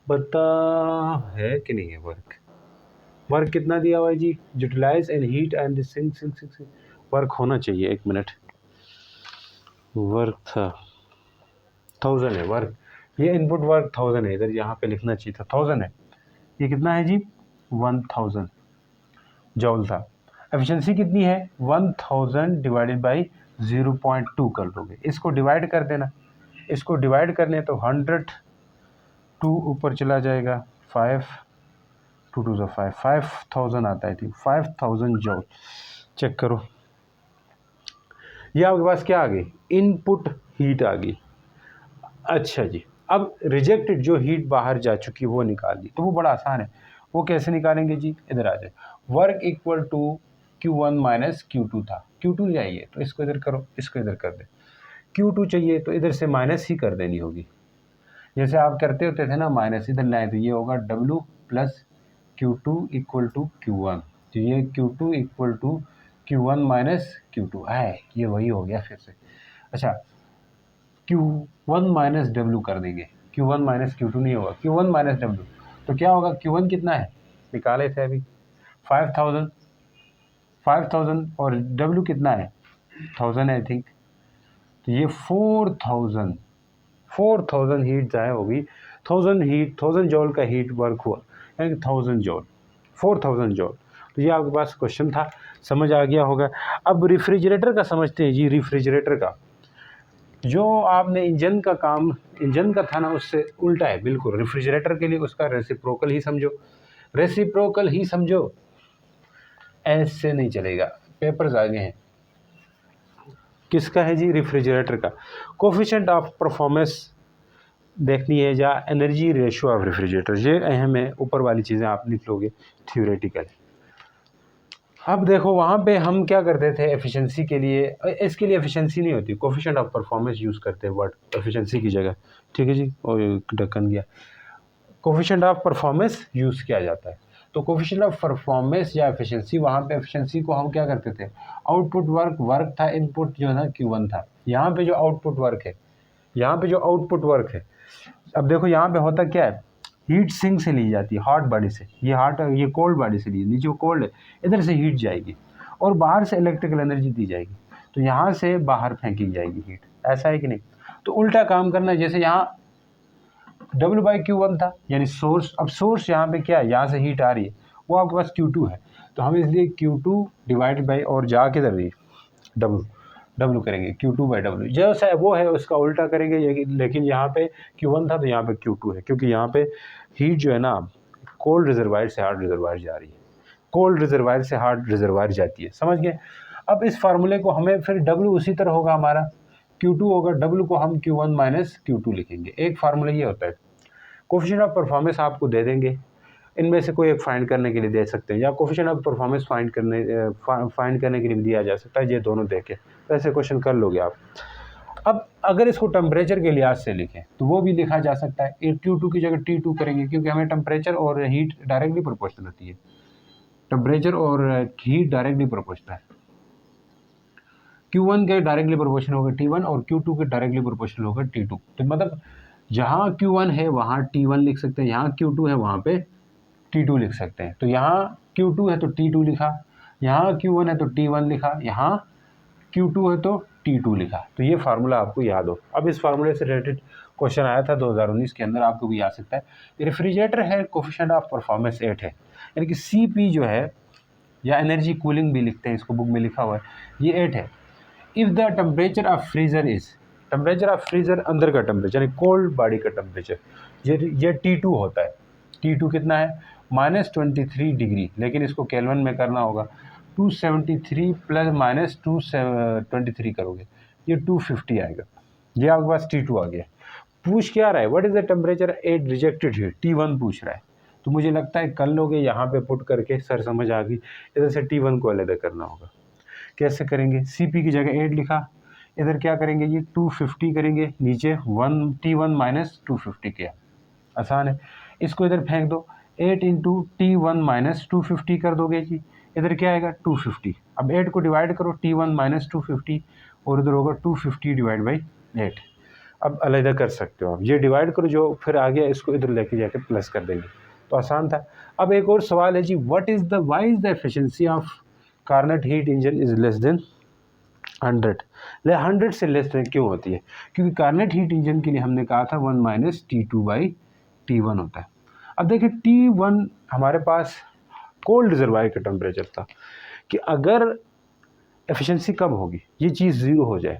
पता है कि नहीं है, वर्क कितना दिया हुआ है जी, utilise and heat and sink work होना चाहिए, 1 मिनट, वर्क था 1000 है वर्क, ये इनपुट वर्क 1000 है, इधर यहाँ पे लिखना चाहिए था 1000 है, ये कितना है जी 1000 जॉल था। एफिशिएंसी कितनी है, 1000 डिवाइडेड बाई 0.2 कर दोगे, इसको डिवाइड कर देना, इसको डिवाइड करने तो 100 2 ऊपर चला जाएगा, 5 2 2 5 5000 आता है, थी 5000 जॉल। चेक करो, ये आपके पास क्या आ गई, इनपुट हीट आ गई। अच्छा जी, अब रिजेक्टेड जो हीट बाहर जा चुकी है वो निकाल दी, तो वो बड़ा आसान है, वो कैसे निकालेंगे जी, इधर आ जाए। Work equal to Q1 minus Q2 था, Q2 चाहिए तो इसको इधर करो, इसको इधर कर दे। Q2 चाहिए तो इधर से माइनस ही कर देनी होगी, जैसे आप करते होते थे ना, माइनस इधर लाए, तो ये होगा W plus Q2 equal to Q1, तो ये Q2 equal to Q1 minus Q2 है, ये वही हो गया फिर से। अच्छा, Q1 माइनस W कर देंगे, Q1 माइनस Q2 नहीं होगा, Q1 माइनस W, तो क्या होगा, Q1 कितना है, निकाले थे अभी 5000 और W कितना है 1000 आई थिंक, तो ये 4000 हीट जाए होगी, 1000 जॉल का हीट वर्क हुआ, यानी 1000 जॉल, 4000 जॉल। तो ये आपके पास क्वेश्चन था, समझ आ गया होगा। अब रेफ्रिजरेटर का समझते हैं जी, रेफ्रिजरेटर का जो आपने इंजन का काम, इंजन का था ना, उससे उल्टा है बिल्कुल। रेफ्रिजरेटर के लिए उसका रेसिप्रोकल ही समझो, रेसिप्रोकल ही समझो, ऐसे नहीं चलेगा, पेपर्स आगे हैं। किसका है जी, रेफ्रिजरेटर का। कोफिशिएंट ऑफ परफॉर्मेंस देखनी है, या एनर्जी रेशियो ऑफ रेफ्रिजरेटर, ये अहम है, ऊपर वाली चीज़ें आप लिख लोगे थ्योरेटिकल। अब देखो वहाँ पे हम क्या करते थे एफिशिएंसी के लिए, इसके लिए एफिशिएंसी नहीं होती, कोफिशिएंट ऑफ परफॉर्मेंस यूज़ करते हैं वर्ड एफिशिएंसी की जगह, ठीक है जी, और ढक्कन गया, कोफिशिएंट ऑफ परफॉर्मेंस यूज़ किया जाता है। तो कोफिशिएंट ऑफ परफॉर्मेंस या एफिशिएंसी, वहाँ पे एफिशिएंसी को हम क्या करते थे, आउटपुट वर्क था, इनपुट जो है ना Q1 था, यहाँ पे जो आउटपुट वर्क है, यहाँ पे जो आउटपुट वर्क है, अब देखो यहाँ पे होता क्या है, हीट सिंक से ली जाती है, हॉट बॉडी से, ये कोल्ड बॉडी से ली, नीचे कोल्ड है, इधर से हीट जाएगी और बाहर से इलेक्ट्रिकल एनर्जी दी जाएगी, तो यहाँ से बाहर फेंकी जाएगी हीट, ऐसा है कि नहीं। तो उल्टा काम करना है, जैसे यहाँ W/Q1 था यानी सोर्स, अब सोर्स यहाँ पे क्या है, यहाँ से हीट आ रही है, वो आपके पास Q2 है, तो हम इसलिए Q2 डिवाइड बाई, और जा के दर W करेंगे, Q2/W जैसा है वो है उसका उल्टा करेंगे, लेकिन यहाँ पे Q1 था तो यहाँ पे Q2 है, क्योंकि यहाँ पे हीट जो है ना कोल्ड रिजर्वायर से हार्ड रिजर्वायर जा रही है, कोल्ड रिजर्वायर से हार्ड रिजर्वायर जाती है, समझ गए। अब इस फार्मूले को हमें फिर W उसी तरह होगा, हमारा Q2 होगा, W को हम Q1 माइनस Q2 लिखेंगे, एक फार्मूला ये होता है। कोफिशिएंट ऑफ परफॉर्मेंस आपको दे देंगे, इनमें से कोई एक फाइंड करने के लिए दे सकते हैं, या कोफिशिएंट ऑफ परफॉर्मेंस फाइंड करने के लिए भी दिया जा सकता है, ये दोनों देके तो ऐसे क्वेश्चन कर लोगे आप। अब अगर इसको टेम्परेचर के लिहाज से लिखें तो वो भी लिखा जा सकता है, Q2 की जगह T2 करेंगे, क्योंकि हमें टेम्परेचर और हीट डायरेक्टली प्रोपोर्शनल होती है, टेम्परेचर और हीट डायरेक्टली प्रोपोर्शनल है, Q1 के डायरेक्टली प्रोपोर्शनल होगा T1 और Q2 के डायरेक्टली प्रोपोर्शनल होगा T2, तो मतलब जहाँ Q1 है वहाँ T1 लिख सकते हैं, यहाँ Q2 है वहाँ पे T2 लिख सकते हैं, तो यहाँ Q2 है तो T2 लिखा, यहाँ Q1 है तो T1 लिखा, यहाँ Q2 है तो T2 लिखा, तो ये फार्मूला आपको याद हो। अब इस फार्मूले से रिलेटेड क्वेश्चन आया था 2019 के अंदर, आपको भी आ सकता है। रेफ्रिजरेटर है, कोफिशिएंट ऑफ परफॉर्मेंस 8 है, यानी कि CP जो है, या एनर्जी कूलिंग भी लिखते हैं इसको, बुक में लिखा हुआ है, ये 8 है। If the temperature of freezer is, temperature of freezer अंदर का टेम्परेचर यानी कोल्ड बॉडी का टेम्परेचर, ये T2 होता है। T2 कितना है, -23 डिग्री, लेकिन इसको केल्विन में करना होगा, 273 प्लस माइनस 223 करोगे ये 250 आएगा, ये आपके पास T2 आ गया। पूछ क्या रहा है, what is the temperature at rejected heat, T1 पूछ रहा है, तो मुझे लगता है कर लोगे यहाँ पे पुट करके, सर समझ आ गई, इधर से T1 को अलग करना होगा। कैसे करेंगे, CP की जगह 8 लिखा, इधर क्या करेंगे, ये 250 करेंगे, नीचे T1 माइनस 250 किया, आसान है, इसको इधर फेंक दो, 8 इंटू T1 माइनस 250 कर दोगे जी, इधर क्या आएगा 250, अब 8 को डिवाइड करो, T1 माइनस 250 और इधर होगा 250 डिवाइड बाई 8, अब अलग कर सकते हो आप, ये डिवाइड करो, जो फिर आ गया इसको इधर लेके जाके प्लस कर देंगे, तो आसान था। अब एक और सवाल है जी, why is the efficiency of Carnot heat engine is less than 100, 100 से लेस देन क्यों होती है, क्योंकि कार्नेट हीट इंजन के लिए हमने कहा था 1 माइनस T2/T1 होता है। अब देखिए T1 हमारे पास कोल्ड रिजर्वायर का टेम्परेचर था, कि अगर एफिशिएंसी कब होगी, ये चीज़ 0 हो जाए,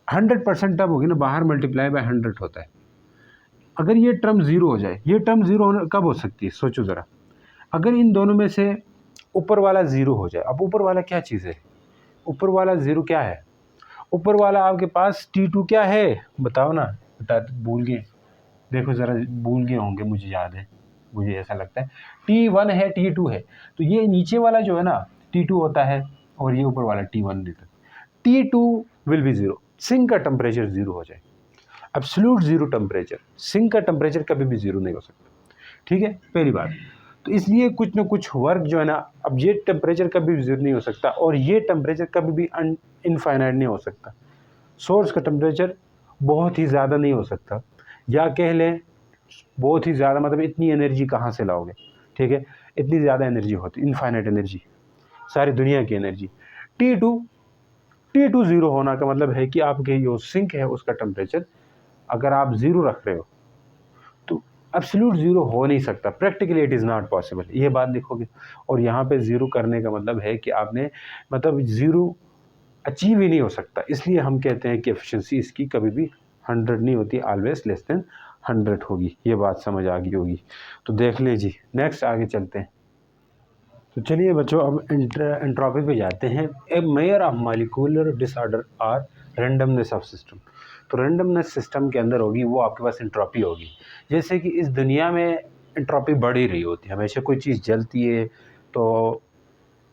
100% तब होगी ना, बाहर मल्टीप्लाई बाय 100 होता है, अगर ये टर्म 0 हो जाए, ये टर्म 0 कब हो सकती है, सोचो ज़रा, अगर इन दोनों में से ऊपर वाला 0 हो जाए। अब ऊपर वाला क्या चीज़ है, ऊपर वाला 0 क्या है, ऊपर वाला आपके पास T2 क्या है, बताओ ना, भूल गए, देखो ज़रा भूल गए होंगे, मुझे याद है, मुझे ऐसा लगता है T1 है T2 है, तो ये नीचे वाला जो है ना T2 होता है और ये ऊपर वाला T1 देता है। T2 विल बी 0, सिंक का टेम्परेचर 0 हो जाए, एब्सोल्यूट 0 टेम्परेचर, सिंक का टेम्परेचर कभी भी 0 नहीं हो सकता, ठीक है, पहली बात। तो इसलिए कुछ ना कुछ वर्क जो है ना, अब ये टेम्परेचर कभी भी 0 नहीं हो सकता, और ये टेम्परेचर कभी भी इनफाइनाइट नहीं हो सकता, सोर्स का टेम्परेचर बहुत ही ज़्यादा नहीं हो सकता, या कह लें बहुत ही ज़्यादा, मतलब इतनी एनर्जी कहाँ से लाओगे, ठीक है, इतनी ज़्यादा एनर्जी होती, इनफाइनाइट एनर्जी, सारी दुनिया की एनर्जी। T2 0 होना का मतलब है कि आपके जो सिंक है उसका टेम्परेचर अगर आप 0 रख रहे हो तो एब्सोल्यूट 0 हो नहीं सकता, practically it is not possible, ये बात लिखोगे। और यहाँ पे 0 करने का मतलब है कि आपने मतलब 0 अचीव ही नहीं हो सकता, इसलिए हम कहते हैं कि एफिशिएंसी इसकी कभी भी 100 नहीं होती, ऑलवेज लेस देन 100 होगी, ये बात समझ आ गई होगी। तो देख लीजिए, नेक्स्ट आगे चलते हैं। तो चलिए बच्चों, अब एंट्रोपी पे जाते हैं। A measure of molecular disorder or randomness of system. तो रेंडमनेस सिस्टम के अंदर होगी, वो आपके पास एंट्रोपी होगी। जैसे कि इस दुनिया में एंट्रोपी बढ़ ही रही होती है, हमेशा कोई चीज़ जलती है तो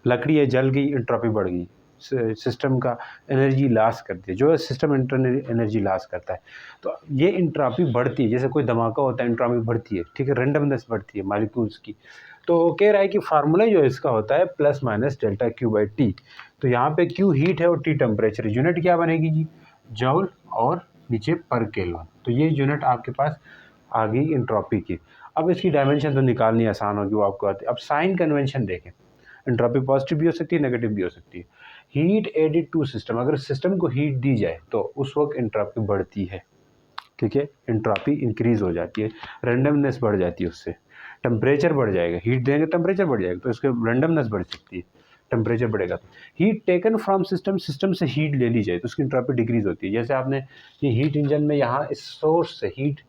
लकड़ी है जल गई, एंट्रोपी बढ़ गई, सिस्टम का एनर्जी लॉस करती है, जो है सिस्टम एनर्जी लॉस करता है, तो ये एंट्रोपी बढ़ती है। जैसे कोई धमाका होता है, एंट्रोपी बढ़ती है, ठीक है, रेंडमनेस बढ़ती है मॉलिक्यूल्स की। तो कह रहा है कि फार्मूला जो इसका होता है plus minus delta Q by T. तो यहाँ पे क्यू हीट है और टी टेम्परेचर है। यूनिट क्या बनेगी जी? जूल और नीचे पर केल्विन। तो ये यूनिट आपके पास आ गई एंट्रोपी की। अब इसकी डायमेंशन तो निकालनी आसान होगी, वो आपको आती है। अब साइन कन्वेंशन देखें, एंट्रोपी पॉजिटिव भी हो सकती है, नेगेटिव भी हो सकती है। हीट एडिड टू सिस्टम, अगर सिस्टम को हीट दी जाए तो उस वक्त एंट्रोपी बढ़ती है, ठीक है, एंट्रोपी इंक्रीज हो जाती है, रेंडमनेस बढ़ जाती है, उससे टेम्परेचर बढ़ जाएगा। हीट देंगे टेम्परेचर बढ़ जाएगा, तो इसके रेंडमनेस बढ़ सकती है, टेम्परेचर बढ़ेगा। तो heat taken from system, system से हीट ले ली जाए तो उसकी एंट्रोपी डिक्रीज होती है। जैसे आपने ये हीट इंजन में यहाँ इस सोर्स से हीट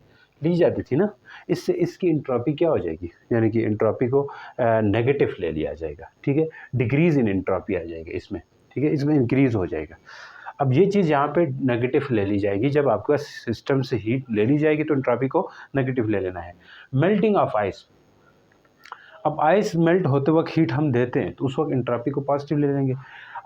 ली जाती थी ना, इससे इसकी एंट्रोपी क्या हो जाएगी, यानी कि एंट्रोपी को नेगेटिव ले लिया जाएगा, ठीक है, डिक्रीज इन एंट्रोपी आ जाएगा इसमें, ठीक है, इसमें इंक्रीज हो जाएगा। अब ये चीज़ यहाँ पे नेगेटिव ले ली जाएगी, जब आपका सिस्टम से हीट ले ली जाएगी तो एंट्रोपी को नेगेटिव ले लेना है। मेल्टिंग ऑफ आइस, अब आइस मेल्ट होते वक्त हीट हम देते हैं तो उस वक्त एंट्रोपी को पॉजिटिव ले लेंगे।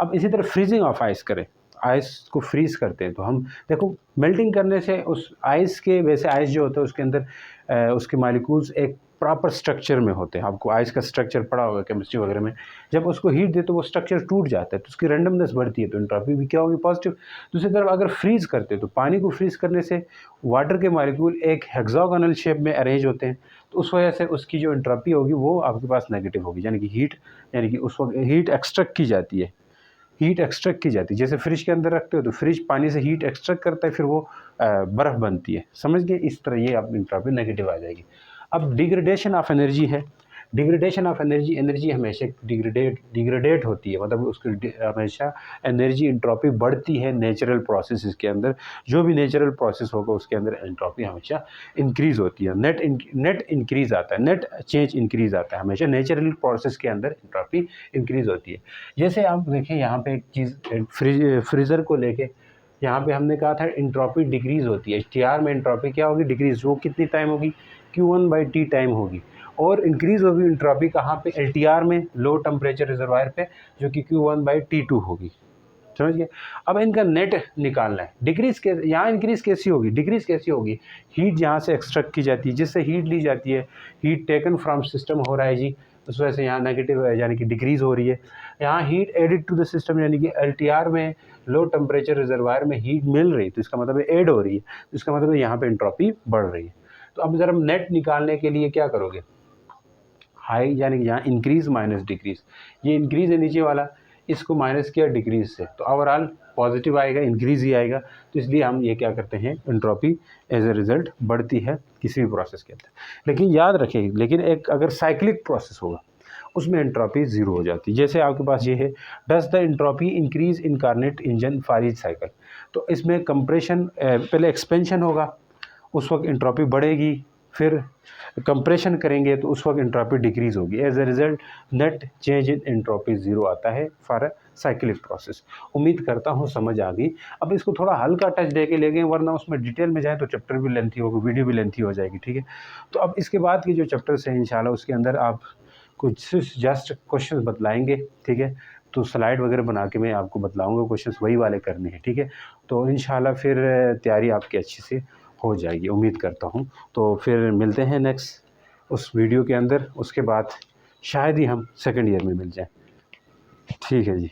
अब इसी तरह फ्रीजिंग ऑफ आइस करें, आइस को फ्रीज करते हैं तो हम देखो मेल्टिंग करने से उस आइस के, वैसे आइस जो होता है उसके अंदर उसके मॉलिक्यूल्स एक प्रॉपर स्ट्रक्चर में होते हैं। आपको आइस का स्ट्रक्चर पड़ा होगा केमिस्ट्री वगैरह में, जब उसको हीट दे तो वो स्ट्रक्चर टूट जाता है, तो उसकी रेंडमनेस बढ़ती है, तो एंट्रोपी भी क्या होगी? पॉजिटिव। दूसरी तरफ अगर फ्रीज करते हैं तो पानी को फ्रीज करने से वाटर के मॉलिक्यूल एक हेक्सागोनल शेप में अरेंज होते हैं, तो उस वजह से उसकी जो एंट्रोपी होगी वो आपके पास नेगेटिव होगी, यानी कि हीट, यानी कि उस वक्त हीट एक्सट्रैक्ट की जाती है, हीट एक्सट्रैक्ट की जाती है। जैसे फ्रिज के अंदर रखते हो तो फ्रिज पानी से हीट एक्सट्रैक्ट करता है, फिर वो बर्फ़ बनती है, समझ गए? इस तरह ये आप एंट्रोपी नेगेटिव आ जाएगी। अब डिग्रेडेशन ऑफ एनर्जी है, डिग्रेडेशन ऑफ एनर्जी, एनर्जी हमेशा डिग्रेडेट होती है, मतलब उसकी हमेशा एनर्जी एंट्रोपी बढ़ती है नेचुरल प्रोसेस के अंदर। जो भी नेचुरल प्रोसेस होगा उसके अंदर एंट्रोपी हमेशा इंक्रीज़ होती है, नेट इंक्रीज़ आता है, नेट चेंज इंक्रीज़ आता है, हमेशा नेचुरल प्रोसेस के अंदर एंट्रोपी इंक्रीज़ होती है। जैसे आप देखें यहाँ पे एक चीज़ फ्रीज़र को लेके, यहाँ पे हमने कहा था एंट्रोपी डिक्रीज़ होती है, एचटीआर में एंट्रोपी क्या होगी? डिक्रीज़। वो कितनी टाइम होगी? Q1/T टाइम होगी। और इंक्रीज़ होगी एंट्रोपी कहाँ पे? एलटीआर में, लो टेम्परेचर रिजर्वायर पे, जो कि Q1/T2 होगी, समझ गए? अब इनका नेट निकालना है। डिक्रीज़ के यहाँ इंक्रीज़ कैसी होगी? डिक्रीज़ कैसी होगी? हीट यहाँ से एक्सट्रैक्ट की जाती है, जिससे हीट ली जाती है, हीट टेकन फ्रॉम सिस्टम हो रहा है जी, उस वजह से यहाँ नेगेटिव है, यानी कि डिक्रीज़ हो रही है। यहाँ heat added to the system, यानी कि एलटीआर में, लो टेम्परेचर रिजर्वायर में हीट मिल रही है, तो इसका मतलब है ऐड हो रही है, तो इसका मतलब है यहाँ पे एंट्रोपी बढ़ रही है। तो अब ज़रा नेट निकालने के लिए क्या करोगे? हाई, यानी कि यहाँ इंक्रीज़ माइनस डिक्रीज़, ये इंक्रीज़ है नीचे वाला, इसको माइनस किया डिक्रीज़ से, तो ओवरऑल पॉजिटिव आएगा, इंक्रीज़ ही आएगा। तो इसलिए हम ये क्या करते हैं, एंट्रोपी एज ए रिज़ल्ट बढ़ती है किसी भी प्रोसेस के अंदर। लेकिन याद रखें, लेकिन एक अगर साइक्लिक प्रोसेस होगा उसमें एंट्रोपी ज़ीरो हो जाती है। जैसे आपके पास ये है, does the entropy increase in Carnot engine for each cycle, तो इसमें कंप्रेशन, पहले एक्सपेंशन होगा, उस वक्त एंट्रोपी बढ़ेगी, फिर कंप्रेशन करेंगे तो उस वक्त एंट्रोपी डिक्रीज़ होगी। As a result net change in entropy zero आता है फॉर अ साइक्लिक प्रोसेस। उम्मीद करता हूँ समझ आ गई। अब इसको थोड़ा हल्का टच दे के ले गए, वरना उसमें डिटेल में जाए तो चैप्टर भी लेंथी होगा, वीडियो भी लेंथी हो जाएगी, ठीक है। तो अब इसके बाद की जो चैप्टर्स हैं इंशाल्लाह उसके अंदर आप कुछ जस्ट क्वेश्चन बतलाएंगे, ठीक है, तो स्लाइड वगैरह बना के मैं आपको बतलाऊँगा, क्वेश्चंस वही वाले करने हैं, ठीक है। तो इंशाल्लाह फिर तैयारी आपकी अच्छी से हो जाएगी, उम्मीद करता हूँ। तो फिर मिलते हैं नेक्स्ट उस वीडियो के अंदर, उसके बाद शायद ही हम सेकंड ईयर में मिल जाएं, ठीक है जी।